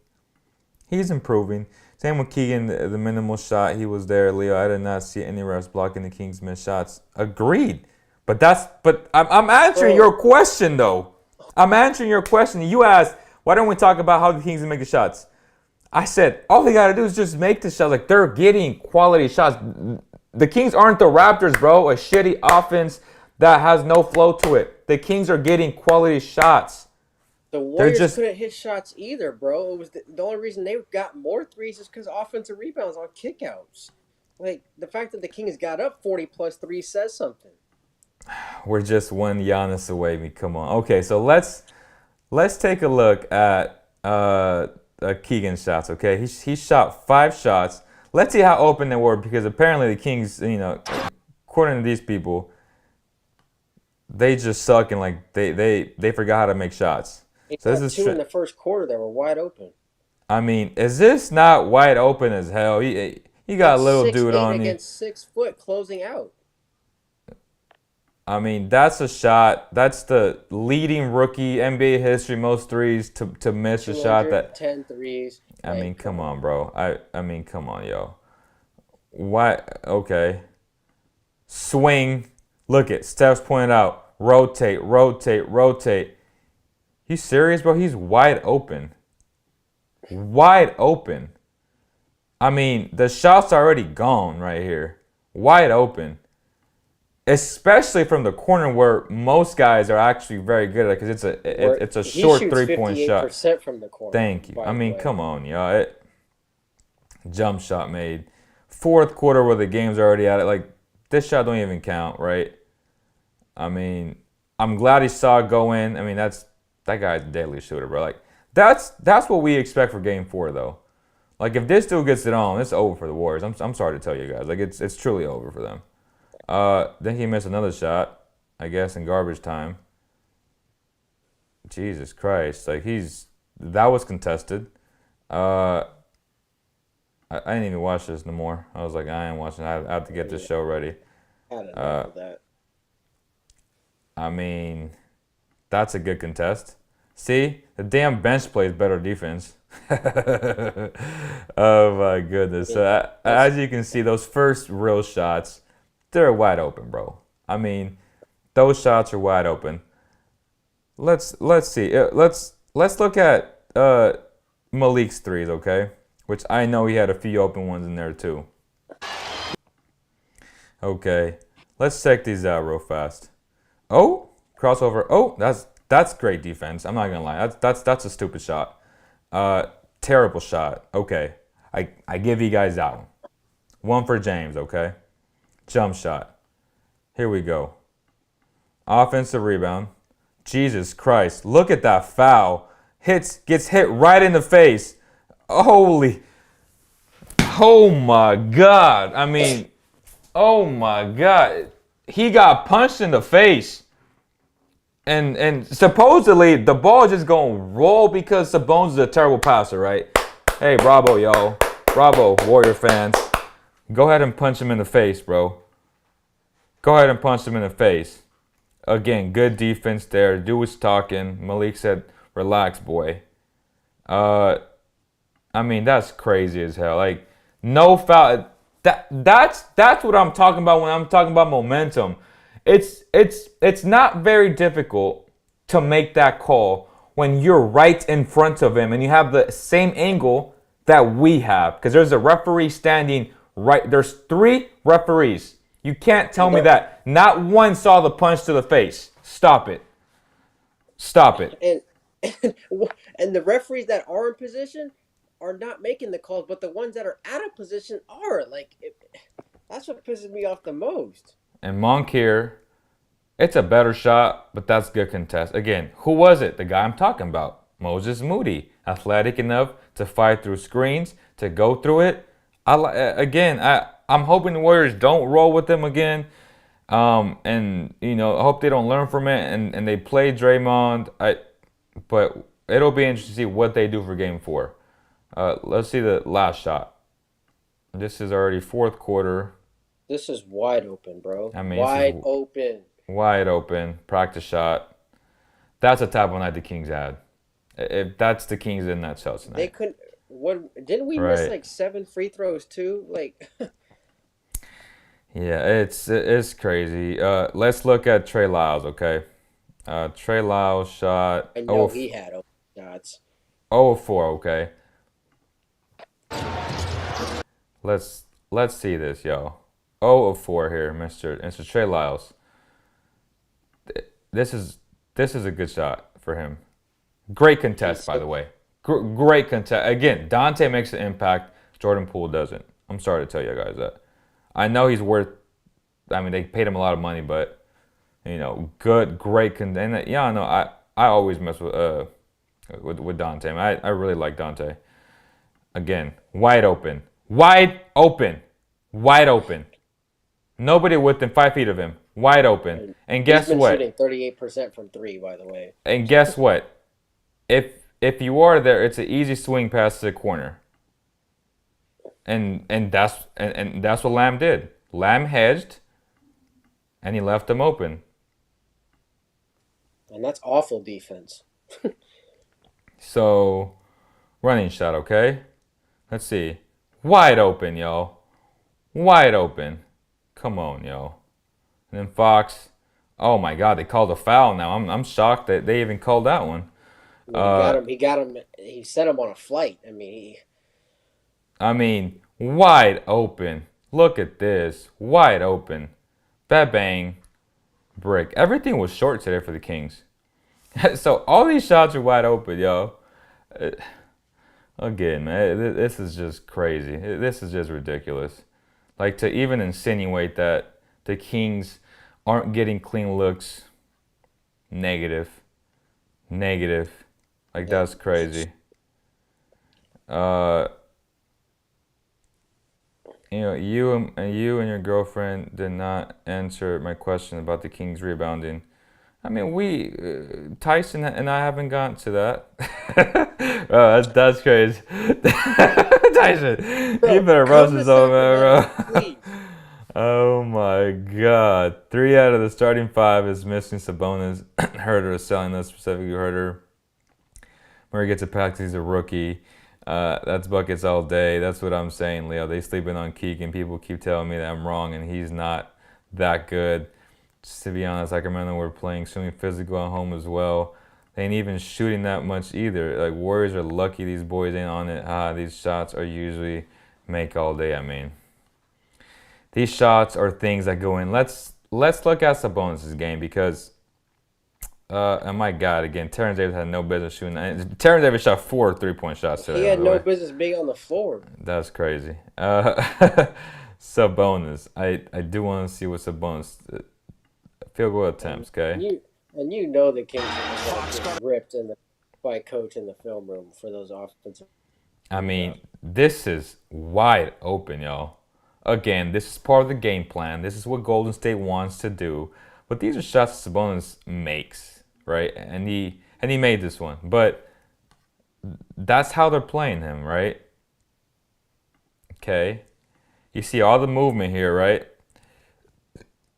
He's improving. Same with Keegan, the minimal shot. He was there, Leo. I did not see any refs blocking the Kings' missed shots. Agreed. But I'm answering your question, though. I'm answering your question. You asked, why don't we talk about how the Kings make the shots? I said, all they got to do is just make the shots. Like, they're getting quality shots. The Kings aren't the Raptors, bro. A shitty offense that has no flow to it. The Kings are getting quality shots. The Warriors couldn't hit shots either, bro. It was the only reason they got more threes is because offensive rebounds on kickouts. Like, the fact that the Kings got up 40-plus threes says something. We're just one Giannis away. Come on. Okay, so let's take a look at Keegan's shots, okay? He shot 5 shots. Let's see how open they were, because apparently the Kings, according to these people, they just suck and like they forgot how to make shots. So this is 2 in the first quarter that were wide open. I mean, is this not wide open as hell? He got a little dude on you. Against 6 foot closing out. I mean, that's a shot. That's the leading rookie NBA history most threes to miss a shot that 10 threes. I mean, come on, bro. I mean, come on, yo. Why? Okay. Swing. Look at Steph's pointed out. Rotate. He's serious, bro? He's wide open. Wide open. I mean, the shot's already gone right here. Wide open. especially from the corner where most guys are actually very good at it because it's a He short shoots 3-point shot. 58% from the corner, Thank you. by I the mean, way. come on, yo. Jump shot made. Fourth quarter where the game's already at it. Like, this shot don't even count, right? I mean, I'm glad he saw it go in. I mean, that guy's a deadly shooter, bro. Like, that's what we expect for game 4, though. Like, if this dude gets it on, it's over for the Warriors. I'm sorry to tell you guys. Like, it's truly over for them. Then he missed another shot, I guess, in garbage time. Jesus Christ. Like, that was contested. I didn't even watch this no more. I was like, I ain't watching. I have to get this show ready. Had enough of that. I mean, that's a good contest. See, the damn bench plays better defense. Oh my goodness. So, as you can see, those first real shots, they're wide open, bro. I mean, those shots are wide open. Let's see. Let's look at Malik's threes, okay? Which I know he had a few open ones in there too. Okay, let's check these out real fast. Oh, crossover. Oh, that's great defense. I'm not gonna lie. That's a stupid shot. Terrible shot. Okay, I give you guys that one. One for James. Okay, jump shot. Here we go. Offensive rebound. Jesus Christ! Look at that foul. Gets hit right in the face. Holy. Oh my God. I mean, oh my God. He got punched in the face. And supposedly the ball is just going to roll because Sabonis is a terrible passer, right? Hey, bravo, yo. Bravo, Warrior fans. Go ahead and punch him in the face, bro. Go ahead and punch him in the face. Again, good defense there. Dude was talking. Malik said, relax, boy. I mean, that's crazy as hell. Like, no foul. That's what I'm talking about when I'm talking about momentum. It's not very difficult to make that call when you're right in front of him and you have the same angle that we have. Because there's a referee standing right. There's 3 referees. You can't tell me that not one saw the punch to the face. Stop it. Stop it. And the referees that are in position are not making the calls, but the ones that are out of position are. Like, that's what pisses me off the most. And Moncur, it's a better shot, but that's good contest. Again, who was it? The guy I'm talking about. Moses Moody. Athletic enough to fight through screens, to go through it. I'm hoping the Warriors don't roll with them again. And, you know, I hope they don't learn from it and they play Draymond. But it'll be interesting to see what they do for game 4. Let's see the last shot. This is already fourth quarter. This is wide open, bro. I mean, wide open. Wide open. Practice shot. That's a type of night the Kings had. If that's the Kings in that shot tonight. They couldn't. What didn't we miss like 7 free throws too? Like. Yeah, it's crazy. Let's look at Trey Lyles, okay? Trey Lyles shot. I know he had open shots. 0 of 4, okay? Let's see this, yo. 0 of 4 here, Mr. Trey Lyles. This is a good shot for him. Great contest, by the way. Great contest. Again, Dante makes an impact. Jordan Poole doesn't. I'm sorry to tell you guys that. I know he's worth. I mean, they paid him a lot of money, but you know, great contest. Yeah, I know. I always mess with Dante. I really like Dante. Again, wide open. Wide open. Wide open. Nobody within 5 feet of him. Wide open. And guess what? He's been shooting 38% from 3, by the way. And guess what? If you are there, it's an easy swing pass to the corner. And that's what Lamb did. Lamb hedged, and he left them open. And that's awful defense. So, running shot, okay? Let's see. Wide open, yo. Wide open. Come on, yo. And then Fox. Oh my God, they called a foul now. I'm shocked that they even called that one. He got him. He set him on a flight. I mean, wide open. Look at this. Wide open. Bang. brick. Everything was short today for the Kings. So all these shots are wide open, yo. Again, man, this is just crazy. This is just ridiculous. Like, to even insinuate that the Kings aren't getting clean looks, negative. Negative. Like, that's crazy. You and your girlfriend did not answer my question about the Kings rebounding. I mean, Tyson and I haven't gotten to that. Oh, that's crazy. Tyson, Bro, you better come roast to this old man, Sacramento, bro. please. Oh my God. 3 out of the starting 5 is missing Sabonis. Herder is selling us, specifically Herder. Murray gets a pack 'cause he's a rookie. That's buckets all day. That's what I'm saying, Leo. They sleeping on Keegan. People keep telling me that I'm wrong and he's not that good. Just to be honest, Sacramento were playing extremely physical at home as well. They ain't even shooting that much either. Like, Warriors are lucky these boys ain't on it. These shots are usually make all day. I mean, these shots are things that go in. Let's look at Sabonis' game because, oh my God, again, Terrence Davis had no business shooting. Terrence Davis shot 4 3-point shots today. He By had the no way. business being on the floor. That's crazy. Sabonis. I do want to see what Sabonis field goal attempts. Okay. You know the Kings are going to get ripped by coach in the film room for those offensive. I mean, this is wide open, y'all. Again, this is part of the game plan. This is what Golden State wants to do. But these are shots Sabonis makes, right? And he made this one. But that's how they're playing him, right? Okay. You see all the movement here, right?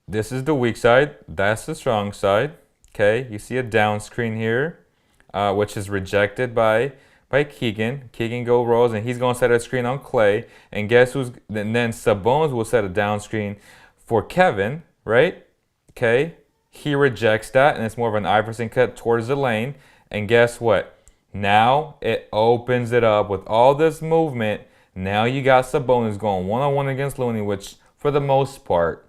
This is the weak side. That's the strong side. Okay. You see a down screen here, which is rejected by Keegan. Keegan go rolls, and he's going to set a screen on Clay. And guess who's... And then Sabonis will set a down screen for Kevin, right? Okay. He rejects that, and it's more of an Iverson cut towards the lane. And guess what? Now it opens it up with all this movement. Now you got Sabonis going one-on-one against Looney, which for the most part,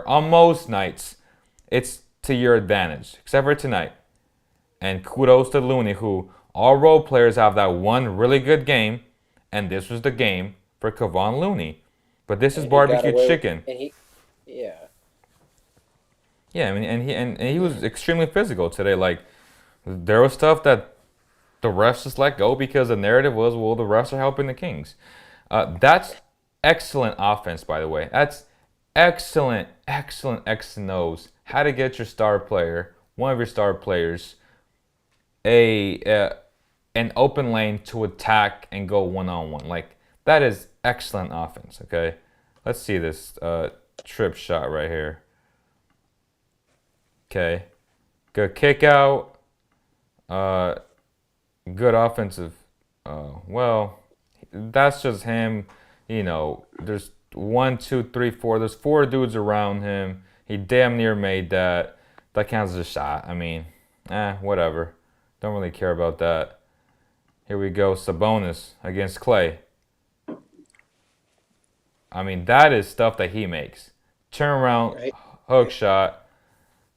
on most nights, it's to your advantage, except for tonight. And kudos to Looney, who all role players have that one really good game, and this was the game for Kevon Looney. But this is barbecue chicken. Yeah. Yeah, I mean, and he was extremely physical today. Like, there was stuff that the refs just let go because the narrative was, well, the refs are helping the Kings. That's excellent offense, by the way. That's excellent X and O's. How to get your star player, one of your star players, an open lane to attack and go one-on-one. Like, that is excellent offense, okay? Let's see this trip shot right here. Okay. Good kick out. Good offensive. Well, that's just him. You know, there's 1, 2, 3, 4. There's 4 dudes around him. He damn near made that. That counts as a shot. I mean, whatever. Don't really care about that. Here we go. Sabonis against Clay. I mean, that is stuff that he makes. Turn around, hook shot.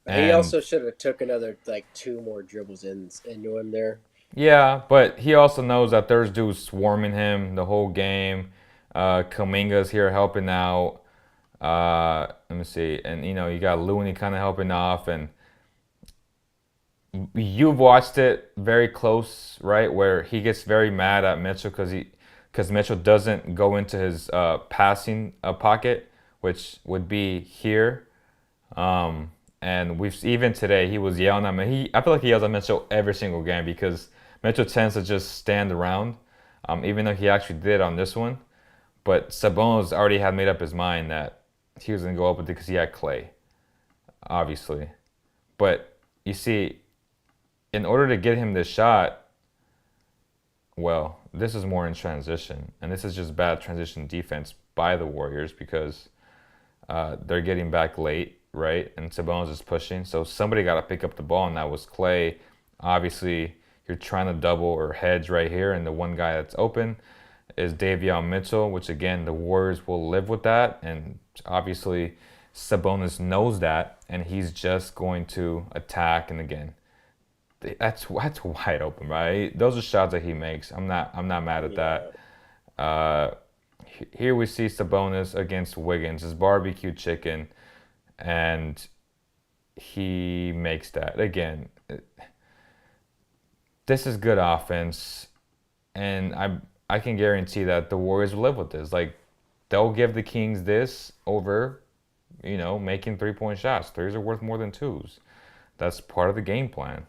He also should have took another 2 more dribbles into him there. Yeah, but he also knows that there's dudes swarming him the whole game. Kuminga's here helping out. Let me see. And, you got Looney kind of helping off. And you've watched it very close, right, where he gets very mad at Mitchell because Mitchell doesn't go into his passing pocket, which would be here. And even today, he was yelling at me. I feel like he yells at Mitchell every single game because Mitchell tends to just stand around, even though he actually did on this one. But Sabonis already had made up his mind that he was going to go up with it because he had Clay, obviously. But you see, in order to get him this shot, well, this is more in transition. And this is just bad transition defense by the Warriors because they're getting back late, right? And Sabonis is pushing. So somebody got to pick up the ball, and that was Clay. Obviously, you're trying to double or hedge right here, and the one guy that's open is Davion Mitchell, which, again, the Warriors will live with that. And obviously, Sabonis knows that. and he's just going to attack. And again, that's wide open, right? Those are shots that he makes. I'm not mad at Yeah. that. Here we see Sabonis against Wiggins, his barbecue chicken, and he makes that again. This is good offense, and I can guarantee that the Warriors will live with this. Like, they'll give the Kings this over, making 3-point shots. Threes are worth more than twos. That's part of the game plan.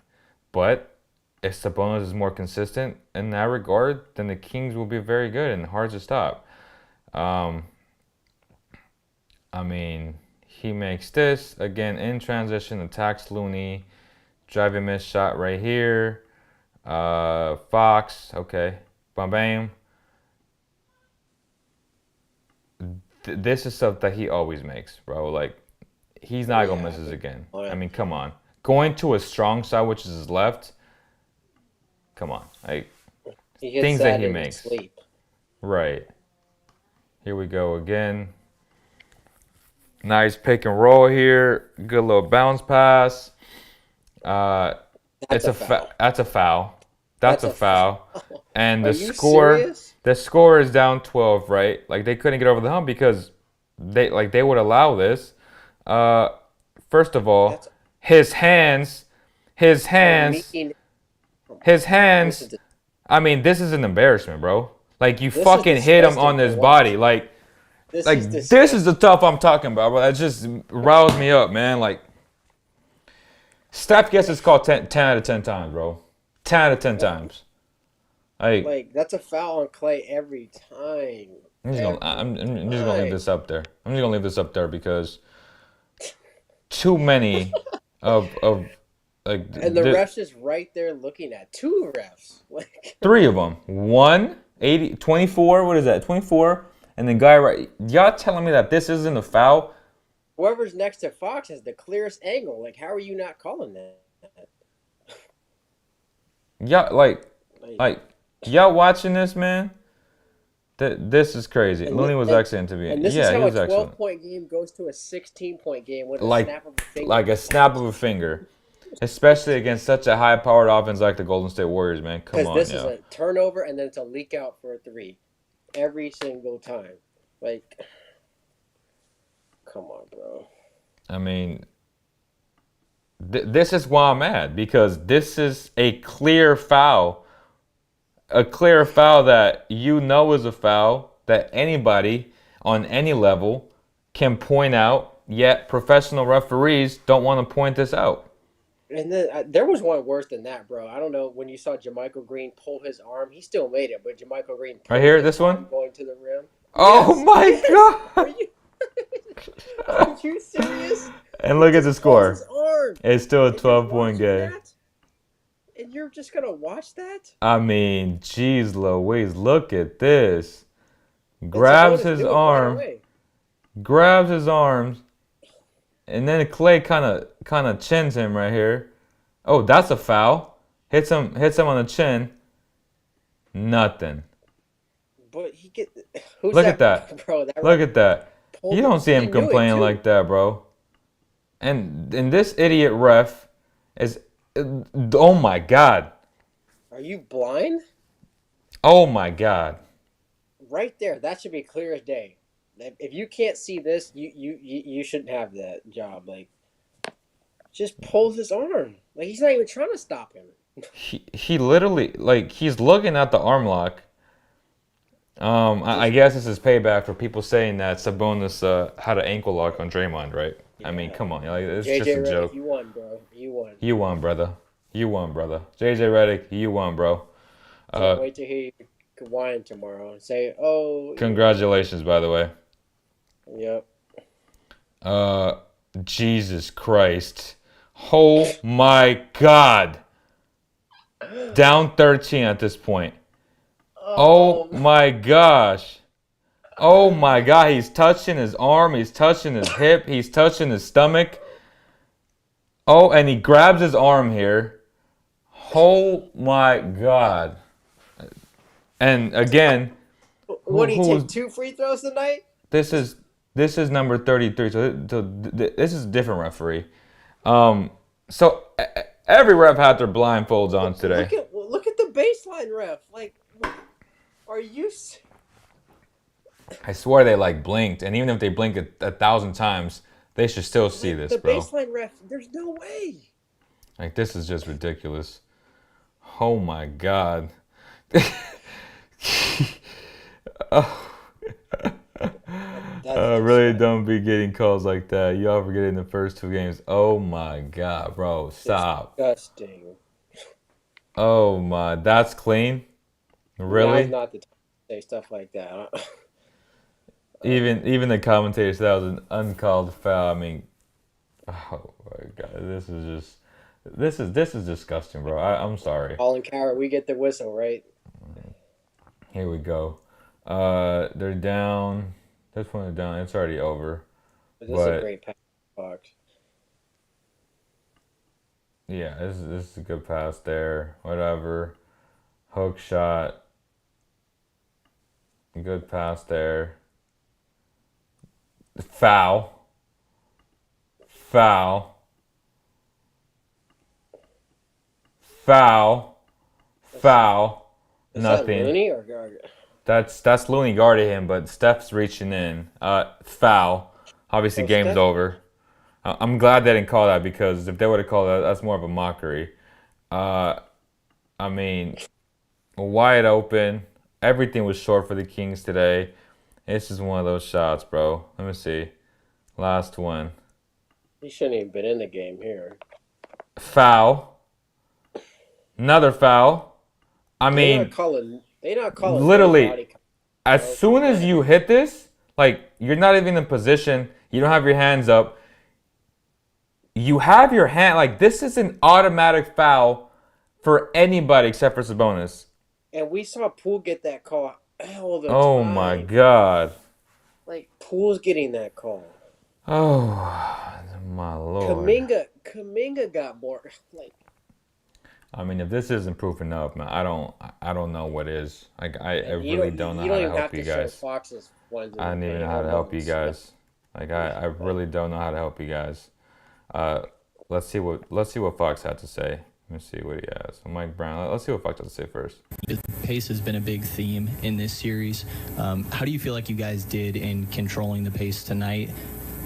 But if Sabonis is more consistent in that regard, then the Kings will be very good and hard to stop. I mean, he makes this again in transition, attacks Looney, driving miss shot right here. Fox, okay, bam bam. This is stuff that he always makes, bro. Like, he's not gonna miss this again. I mean, come on. Going to a strong side, which is his left. Come on, like things that he makes. Sleep. Right. Here we go again. Nice pick and roll here. Good little bounce pass. That's a foul. That's a foul. That's a foul. And the score is down 12, right? Like, they couldn't get over the hump because they would allow this. First of all, his hands. I mean, this is an embarrassment, bro. Like, you fucking hit him on his body. Like, this is the stuff I'm talking about, bro. That just riles me up, man. Like, Steph gets his call 10 out of 10 times, bro. 10 out of 10 times. Like, that's a foul on Clay every time. I'm just gonna leave this up there. I'm just gonna leave this up there because too many of like. And the ref's just right there looking at two refs. Like, 3 of them. 24. What is that? 24. And the guy right. Y'all telling me that this isn't a foul? Whoever's next to Fox has the clearest angle. Like, how are you not calling that? Yeah, like y'all watching this, man? This is crazy. Looney was excellent to be. And this is how a 12-point game goes to a 16-point game with a snap of a finger. Like a snap of a finger. Especially against such a high-powered offense like the Golden State Warriors, man. Come on, because this is a turnover and then it's a leak out for a 3 every single time. Like, come on, bro. I mean, this is why I'm mad, because this is a clear foul. A clear foul that is a foul that anybody on any level can point out, yet professional referees don't want to point this out. And then there was one worse than that, bro. I don't know, when you saw JaMychal Green pull his arm, he still made it, but JaMychal Green right here, this one going to the rim. Oh my God! Are you serious? And look at the score. Arm. It's still a 12-point game. And you're just gonna watch that? I mean, geez Louise, look at this. Grabs his arm. Grabs his arms. And then Clay kind of chins him right here. Oh, that's a foul. Hits him on the chin. Nothing. But look at that. Bro, look at that. You don't see him complaining like that, bro. And this idiot ref is, oh my God. Are you blind? Oh my God. Right there. That should be clear as day. If you can't see this, you shouldn't have that job. Like, just pulls his arm. Like, he's not even trying to stop him. He literally, like, he's looking at the arm lock. I guess this is payback for people saying that Sabonis had an ankle lock on Draymond, right? Yeah. I mean, come on, like, it's just a joke. You won, bro. You won. You won, brother. You won, brother. JJ Reddick, you won, bro. Can't wait to hear you whine tomorrow and say, "Oh." Congratulations, by the way. Yep. Jesus Christ. Oh my God. Down 13 at this point. Oh my gosh. Oh my God. He's touching his arm. He's touching his hip. He's touching his stomach. Oh, and he grabs his arm here. Oh my God. And again. What, did he take 2 free throws tonight? This is This is number 33. So this is a different referee. So every ref had their blindfolds on today. Look at the baseline ref. Like, are you? I swear they like blinked, and even if they blink 1,000 times, they should still see this, bro. The baseline ref. There's no way. Like, this is just ridiculous. Oh my god. Really don't be getting calls like that. Y'all forget in the first 2 games. Oh my god, bro. Stop. Disgusting. Oh my, that's clean? Really? Now's not the time to say stuff like that. Even the commentator said that was an uncalled foul. I mean, oh my god, this is disgusting, bro. I'm sorry. Colin Coward, we get the whistle, right? Here we go. They're down. This one is down. It's already over. But this is a great pass, Fox. Yeah, this is a good pass there. Whatever. Hook shot. Good pass there. Foul. Foul. Foul. Foul. Is Nothing. That Looney or... That's Looney guarded him, but Steph's reaching in. Foul. Obviously, game's Steph? over. I'm glad they didn't call that, because if they would have called that, that's more of a mockery. I mean, wide open. Everything was short for the Kings today. This is one of those shots, bro. Let me see. Last one. He shouldn't even been in the game here. Foul. Another foul. I mean, They not calling literally, as soon as you hit this, like, you're not even in a position. You don't have your hands up. You have your hand, like, this is an automatic foul for anybody except for Sabonis. And we saw Poole get that call all the time. Oh my god. Like, Poole's getting that call. Oh my lord. Kuminga got more. Like, I mean, if this isn't proof enough, man, I don't know what is. Like, I really don't know how to help you guys. I don't even know how to help you guys. Like, I really don't know how to help you guys. Let's see what Fox had to say. Let me see what he has. So Mike Brown. Let's see what Fox has to say first. Pace has been a big theme in this series. How do you feel like you guys did in controlling the pace tonight?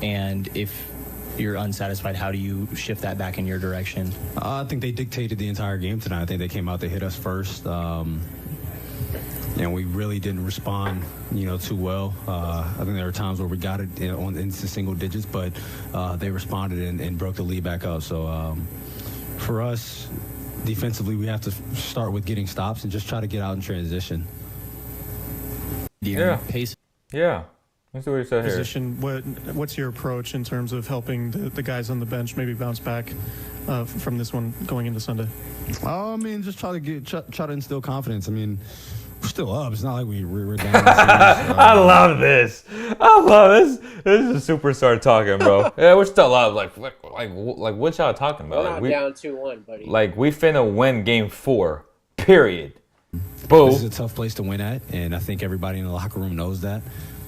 And if you're unsatisfied, how do you shift that back in your direction? I think they dictated the entire game tonight. I think they came out, they hit us first. And we really didn't respond, too well. I think there were times where we got it into single digits, but they responded and broke the lead back up. So for us, defensively, we have to start with getting stops and just try to get out in transition. Yeah. Pace. Yeah. Let's see what he said here. Position. What's your approach in terms of helping the guys on the bench maybe bounce back from this one going into Sunday? I mean, just try to instill confidence. I mean, we're still up. It's not like we're down. I love this. I love this. This is a superstar talking, bro. Yeah, we're still up. Like what y'all talking about? We're not down 2-1, buddy. Like, we finna win game 4. Period. Boo. This is a tough place to win at, and I think everybody in the locker room knows that.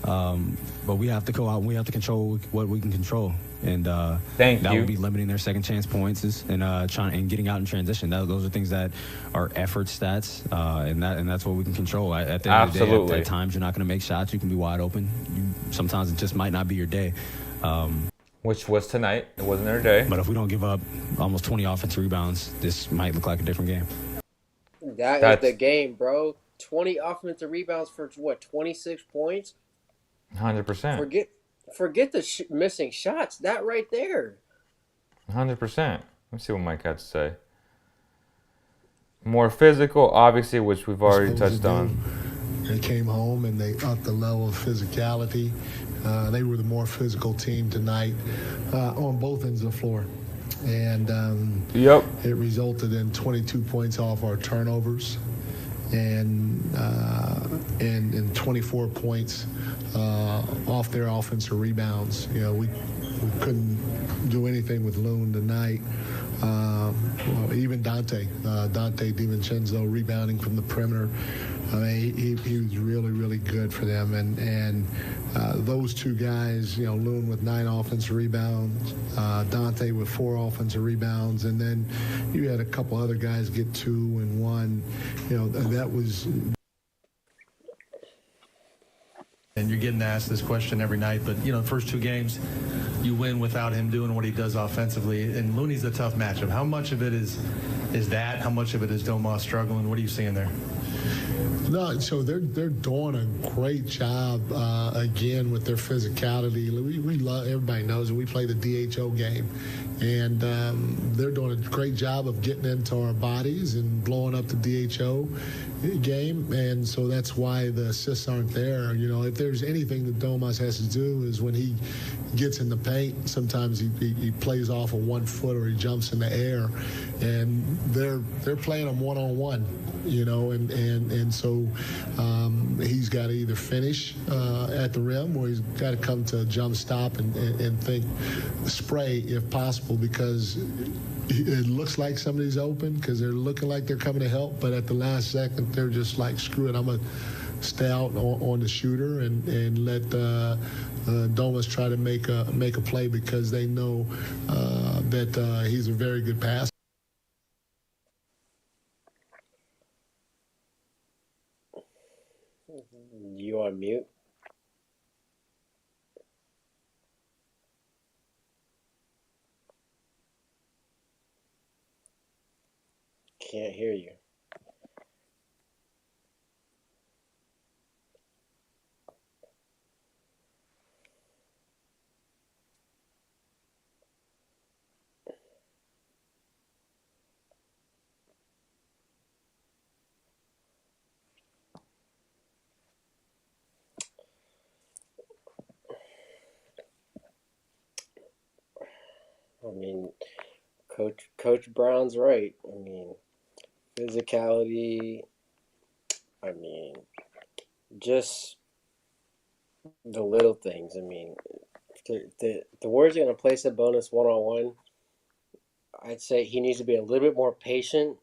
But we have to go out and we have to control what we can control. And that would be limiting their second chance points and getting out in transition. Those are things that are effort stats, and that's what we can control. At the end of the day, at times you're not going to make shots. You can be wide open. Sometimes it just might not be your day. Which was tonight. It wasn't their day. But if we don't give up almost 20 offensive rebounds, this might look like a different game. That's the game, bro. 20 offensive rebounds for what? 26 points. 100%. Forget the missing shots. That right there. 100%. Let's see what Mike had to say. More physical, obviously, which we've already touched on. They came home and they upped the level of physicality. They were the more physical team tonight on both ends of the floor. And it resulted in 22 points off our turnovers and 24 points off their offensive rebounds. We couldn't do anything with Loon tonight. Even Dante DiVincenzo rebounding from the perimeter. I mean, he was really, really good for them. And those two guys, Loon with 9 offensive rebounds, Dante with 4 offensive rebounds, and then you had a couple other guys get 2 and 1. That was. And you're getting asked this question every night, but the first 2 games, you win without him doing what he does offensively. And Looney's a tough matchup. How much of it is that? How much of it is Domas struggling? What are you seeing there? No, so they're doing a great job again with their physicality. We love, everybody knows that we play the DHO game, and they're doing a great job of getting into our bodies and blowing up the DHO game, and so that's why the assists aren't there. If there's anything that Domas has to do is when he gets in the paint, sometimes he plays off of 1 foot or he jumps in the air, and they're playing him one-on-one. And so he's got to either finish at the rim or he's got to come to a jump stop and think spray if possible, because it looks like somebody's open because they're looking like they're coming to help, but at the last second they're just like, screw it, I'm going to stay out on the shooter and let Domas try to make a play, because they know that he's a very good passer. You on mute? Can't hear you. I mean, Coach Brown's right. I mean, physicality. I mean, just the little things. I mean, the Warriors are going to play Sabonis one-on-one. I'd say he needs to be a little bit more patient,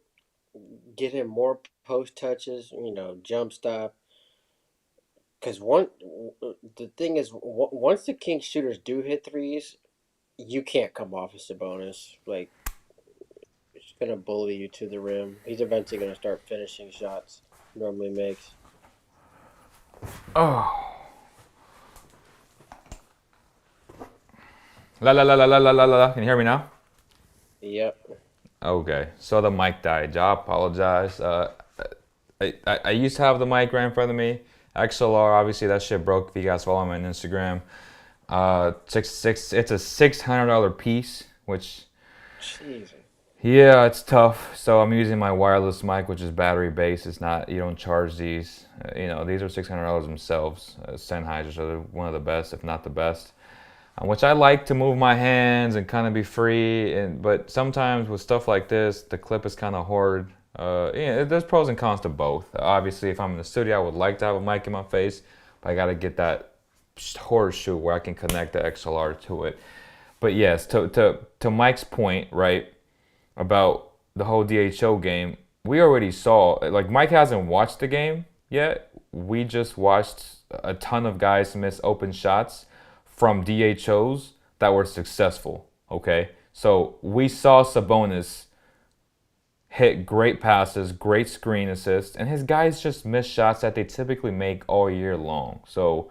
get him more post touches, jump stop. Because the thing is, once the Kings shooters do hit threes, you can't come off of Sabonis. Like, he's going to bully you to the rim. He's eventually going to start finishing shots he normally makes. Oh. La la la la la la la la. Can you hear me now? Yep. Okay. So the mic died. I apologize. I used to have the mic right in front of me. XLR, obviously that shit broke. If you guys follow me on Instagram. It's a $600 piece, which, Jesus. Yeah, it's tough. So I'm using my wireless mic, which is battery based. It's not, you don't charge these. These are $600 themselves. Sennheisers are one of the best, if not the best. Which I like to move my hands and kind of be free. But sometimes with stuff like this, the clip is kind of hard. There's pros and cons to both. Obviously, if I'm in the studio, I would like to have a mic in my face, but I got to get that horseshoe where I can connect the XLR to it. But yes, to Mike's point, right, about the whole DHO game, we already saw, like, Mike hasn't watched the game yet. We just watched a ton of guys miss open shots from DHOs that were successful, okay? So we saw Sabonis hit great passes, great screen assists, and his guys just miss shots that they typically make all year long. So,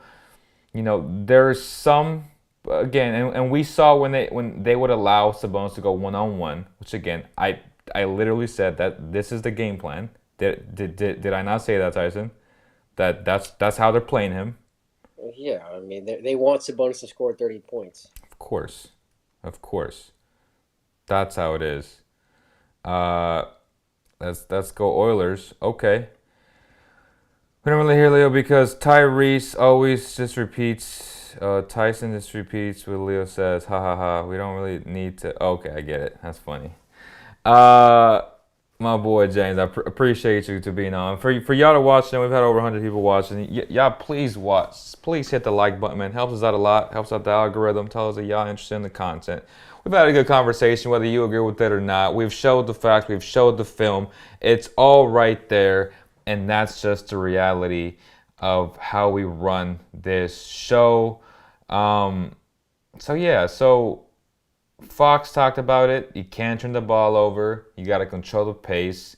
there's some, again, and we saw when they would allow Sabonis to go one-on-one, which again, I literally said that this is the game plan. Did I not say that, Tyson? That's how they're playing him. Yeah, I mean, they want Sabonis to score 30 points. Of course. That's how it is. Let's go Oilers. Okay. We don't really hear Leo because Tyrese always just repeats. Tyson just repeats what Leo says. Ha ha ha. We don't really need to. Okay, I get it. That's funny. My boy James, I appreciate you to being on. For y'all to watch, we've had over 100 people watching. Y'all please watch. Please hit the like button, man. Helps us out a lot. Helps out the algorithm. Tell us that y'all interested in the content. we've had a good conversation, whether you agree with it or not. We've showed the facts. We've showed the film. It's all right there. And that's just the reality of how we run this show. So Fox talked about it. You can't turn the ball over. You got to control the pace,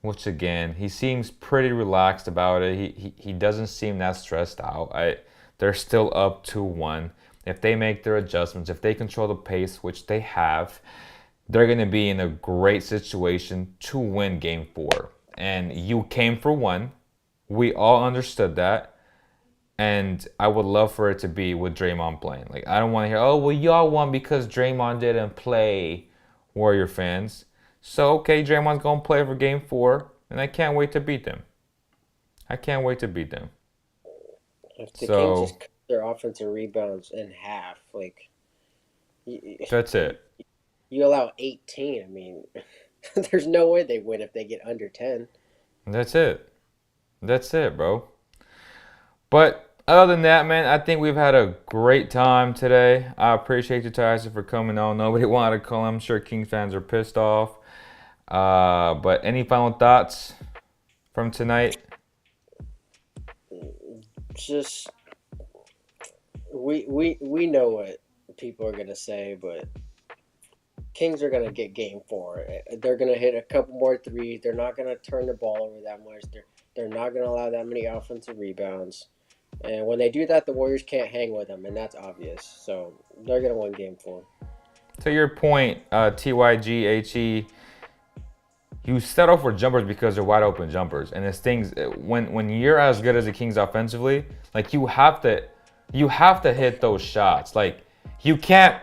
which again, he seems pretty relaxed about it. He doesn't seem that stressed out. They're still up 2-1. If they make their adjustments, if they control the pace, which they have, they're going to be in a great situation to win Game 4. And you came for one. We all understood that. And I would love for it to be with Draymond playing. Like, I don't want to hear, oh, well, y'all won because Draymond didn't play, Warrior fans. So, okay, Draymond's going to play for Game 4, and I can't wait to beat them. If the Kings just cut their offensive rebounds in half, like... That's it. You allow 18, I mean, there's no way they win if they get under 10. That's it, bro. But other than that, man, I think we've had a great time today. I appreciate you, Tyson, for coming on. Nobody wanted to call. I'm sure Kings fans are pissed off. But any final thoughts from tonight? Just we know what people are gonna say, but Kings are gonna get Game 4. They're gonna hit a couple more threes. They're not gonna turn the ball over that much. They're not gonna allow that many offensive rebounds. And when they do that, the Warriors can't hang with them, and that's obvious. So they're going to win Game 4. To your point, TYGHE, you settle for jumpers because they're wide open jumpers. And it's things, when you're as good as the Kings offensively, like you have to hit those shots. Like you can't,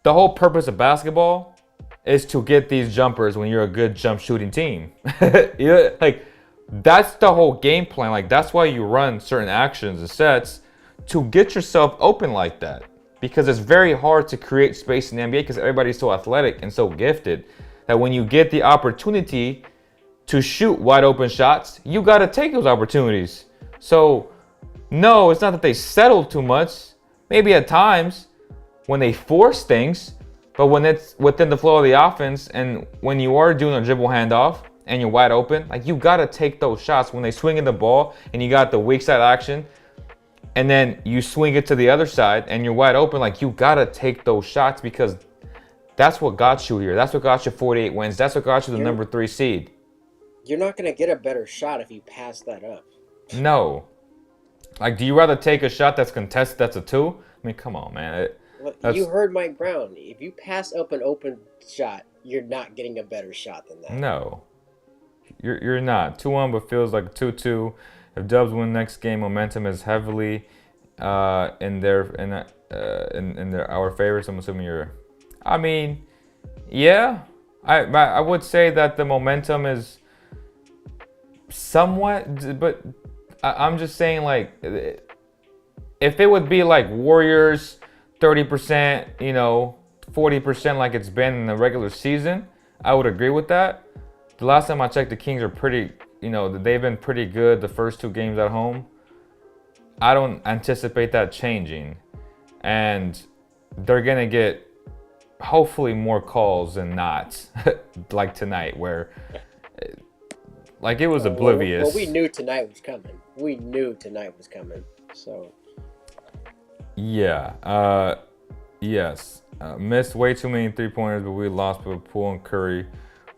the whole purpose of basketball is to get these jumpers when you're a good jump shooting team. Like, that's the whole game plan. Like, that's why you run certain actions and sets to get yourself open like that. Because it's very hard to create space in the NBA because everybody's so athletic and so gifted that when you get the opportunity to shoot wide open shots, you got to take those opportunities. So, no, it's not that they settle too much. Maybe at times when they force things, but when it's within the flow of the offense and when you are doing a dribble handoff, and you're wide open, like you gotta take those shots when they swing in the ball and you got the weak side action and then you swing it to the other side and you're wide open, like you gotta take those shots because that's what got you here. That's what got you 48 wins. That's what got you the number 3 seed. You're not gonna get a better shot if you pass that up. No. Like, do you rather take a shot that's contested that's a 2? I mean, come on, man. You heard Mike Brown. If you pass up an open shot, you're not getting a better shot than that. No. You're not 2-1, but feels like 2-2. If Dubs win next game, momentum is heavily in our favor. So I'm assuming you're. I mean, yeah, I would say that the momentum is somewhat, but I'm just saying, like, if it would be like Warriors 30%, 40% like it's been in the regular season, I would agree with that. The last time I checked, the Kings are pretty, they've been pretty good the first 2 games at home. I don't anticipate that changing. And they're going to get hopefully more calls than not, like tonight, where like it was oblivious. Well, we knew tonight was coming. So. Yeah. Yes. Missed way too many 3-pointers, but we lost with Poole and Curry.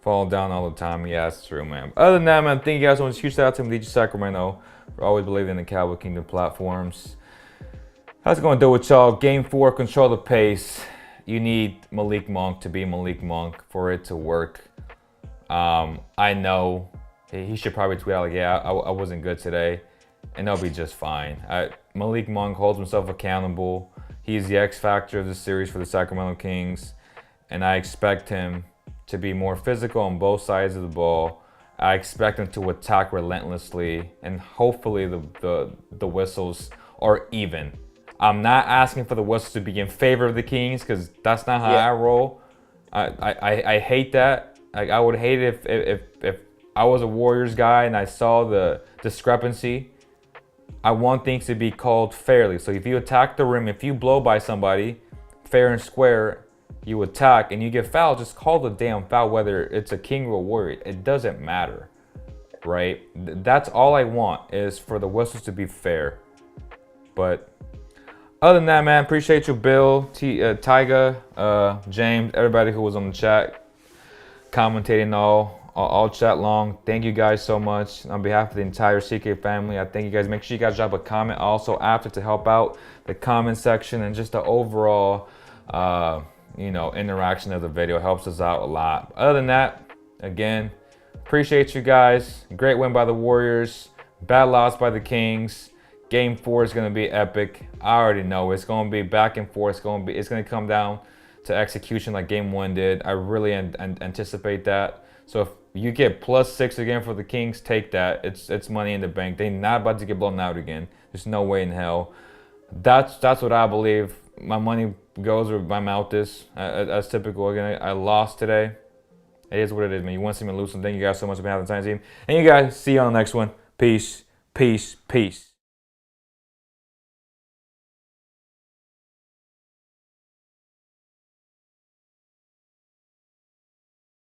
Fall down all the time. Yeah, that's true, man. Other than that, man, thank you guys so much. Huge shout out to DJ Sacramento for always believing in the Cowboy Kingdom platforms. How's it going to do with y'all? Game 4, control the pace. You need Malik Monk to be Malik Monk for it to work. I know he should probably tweet out like, yeah, I wasn't good today. And they'll be just fine. Malik Monk holds himself accountable. He's the X factor of the series for the Sacramento Kings. And I expect him to be more physical on both sides of the ball. I expect him to attack relentlessly, and hopefully the whistles are even. I'm not asking for the whistles to be in favor of the Kings because that's not how I roll. I hate that. Like, I would hate it if I was a Warriors guy and I saw the discrepancy. I want things to be called fairly. So if you attack the rim, if you blow by somebody, fair and square, you attack and you get fouled, just call the damn foul, whether it's a king or a warrior. It doesn't matter, right? That's all I want, is for the whistles to be fair. But other than that, man, appreciate you, Bill, Tyga, James, everybody who was on the chat, commentating all chat long. Thank you guys so much on behalf of the entire CK family. I thank you guys. Make sure you guys drop a comment also after to help out the comment section, and just the overall interaction of the video helps us out a lot. Other than that, again, appreciate you guys. Great win by the Warriors, bad loss by the Kings. Game 4 is going to be epic. I already know it's going to be back and forth. It's going to come down to execution like Game 1 did. I really anticipate that. So if you get +6 again for the Kings, take that. It's money in the bank. They're not about to get blown out again. There's no way in hell. That's what I believe. My money goes where my mouth is. As typical. Again, I lost today. It is what it is, man. You want to see me lose, and thank you guys so much for having the time team. And you guys, see you on the next one. Peace, peace, peace.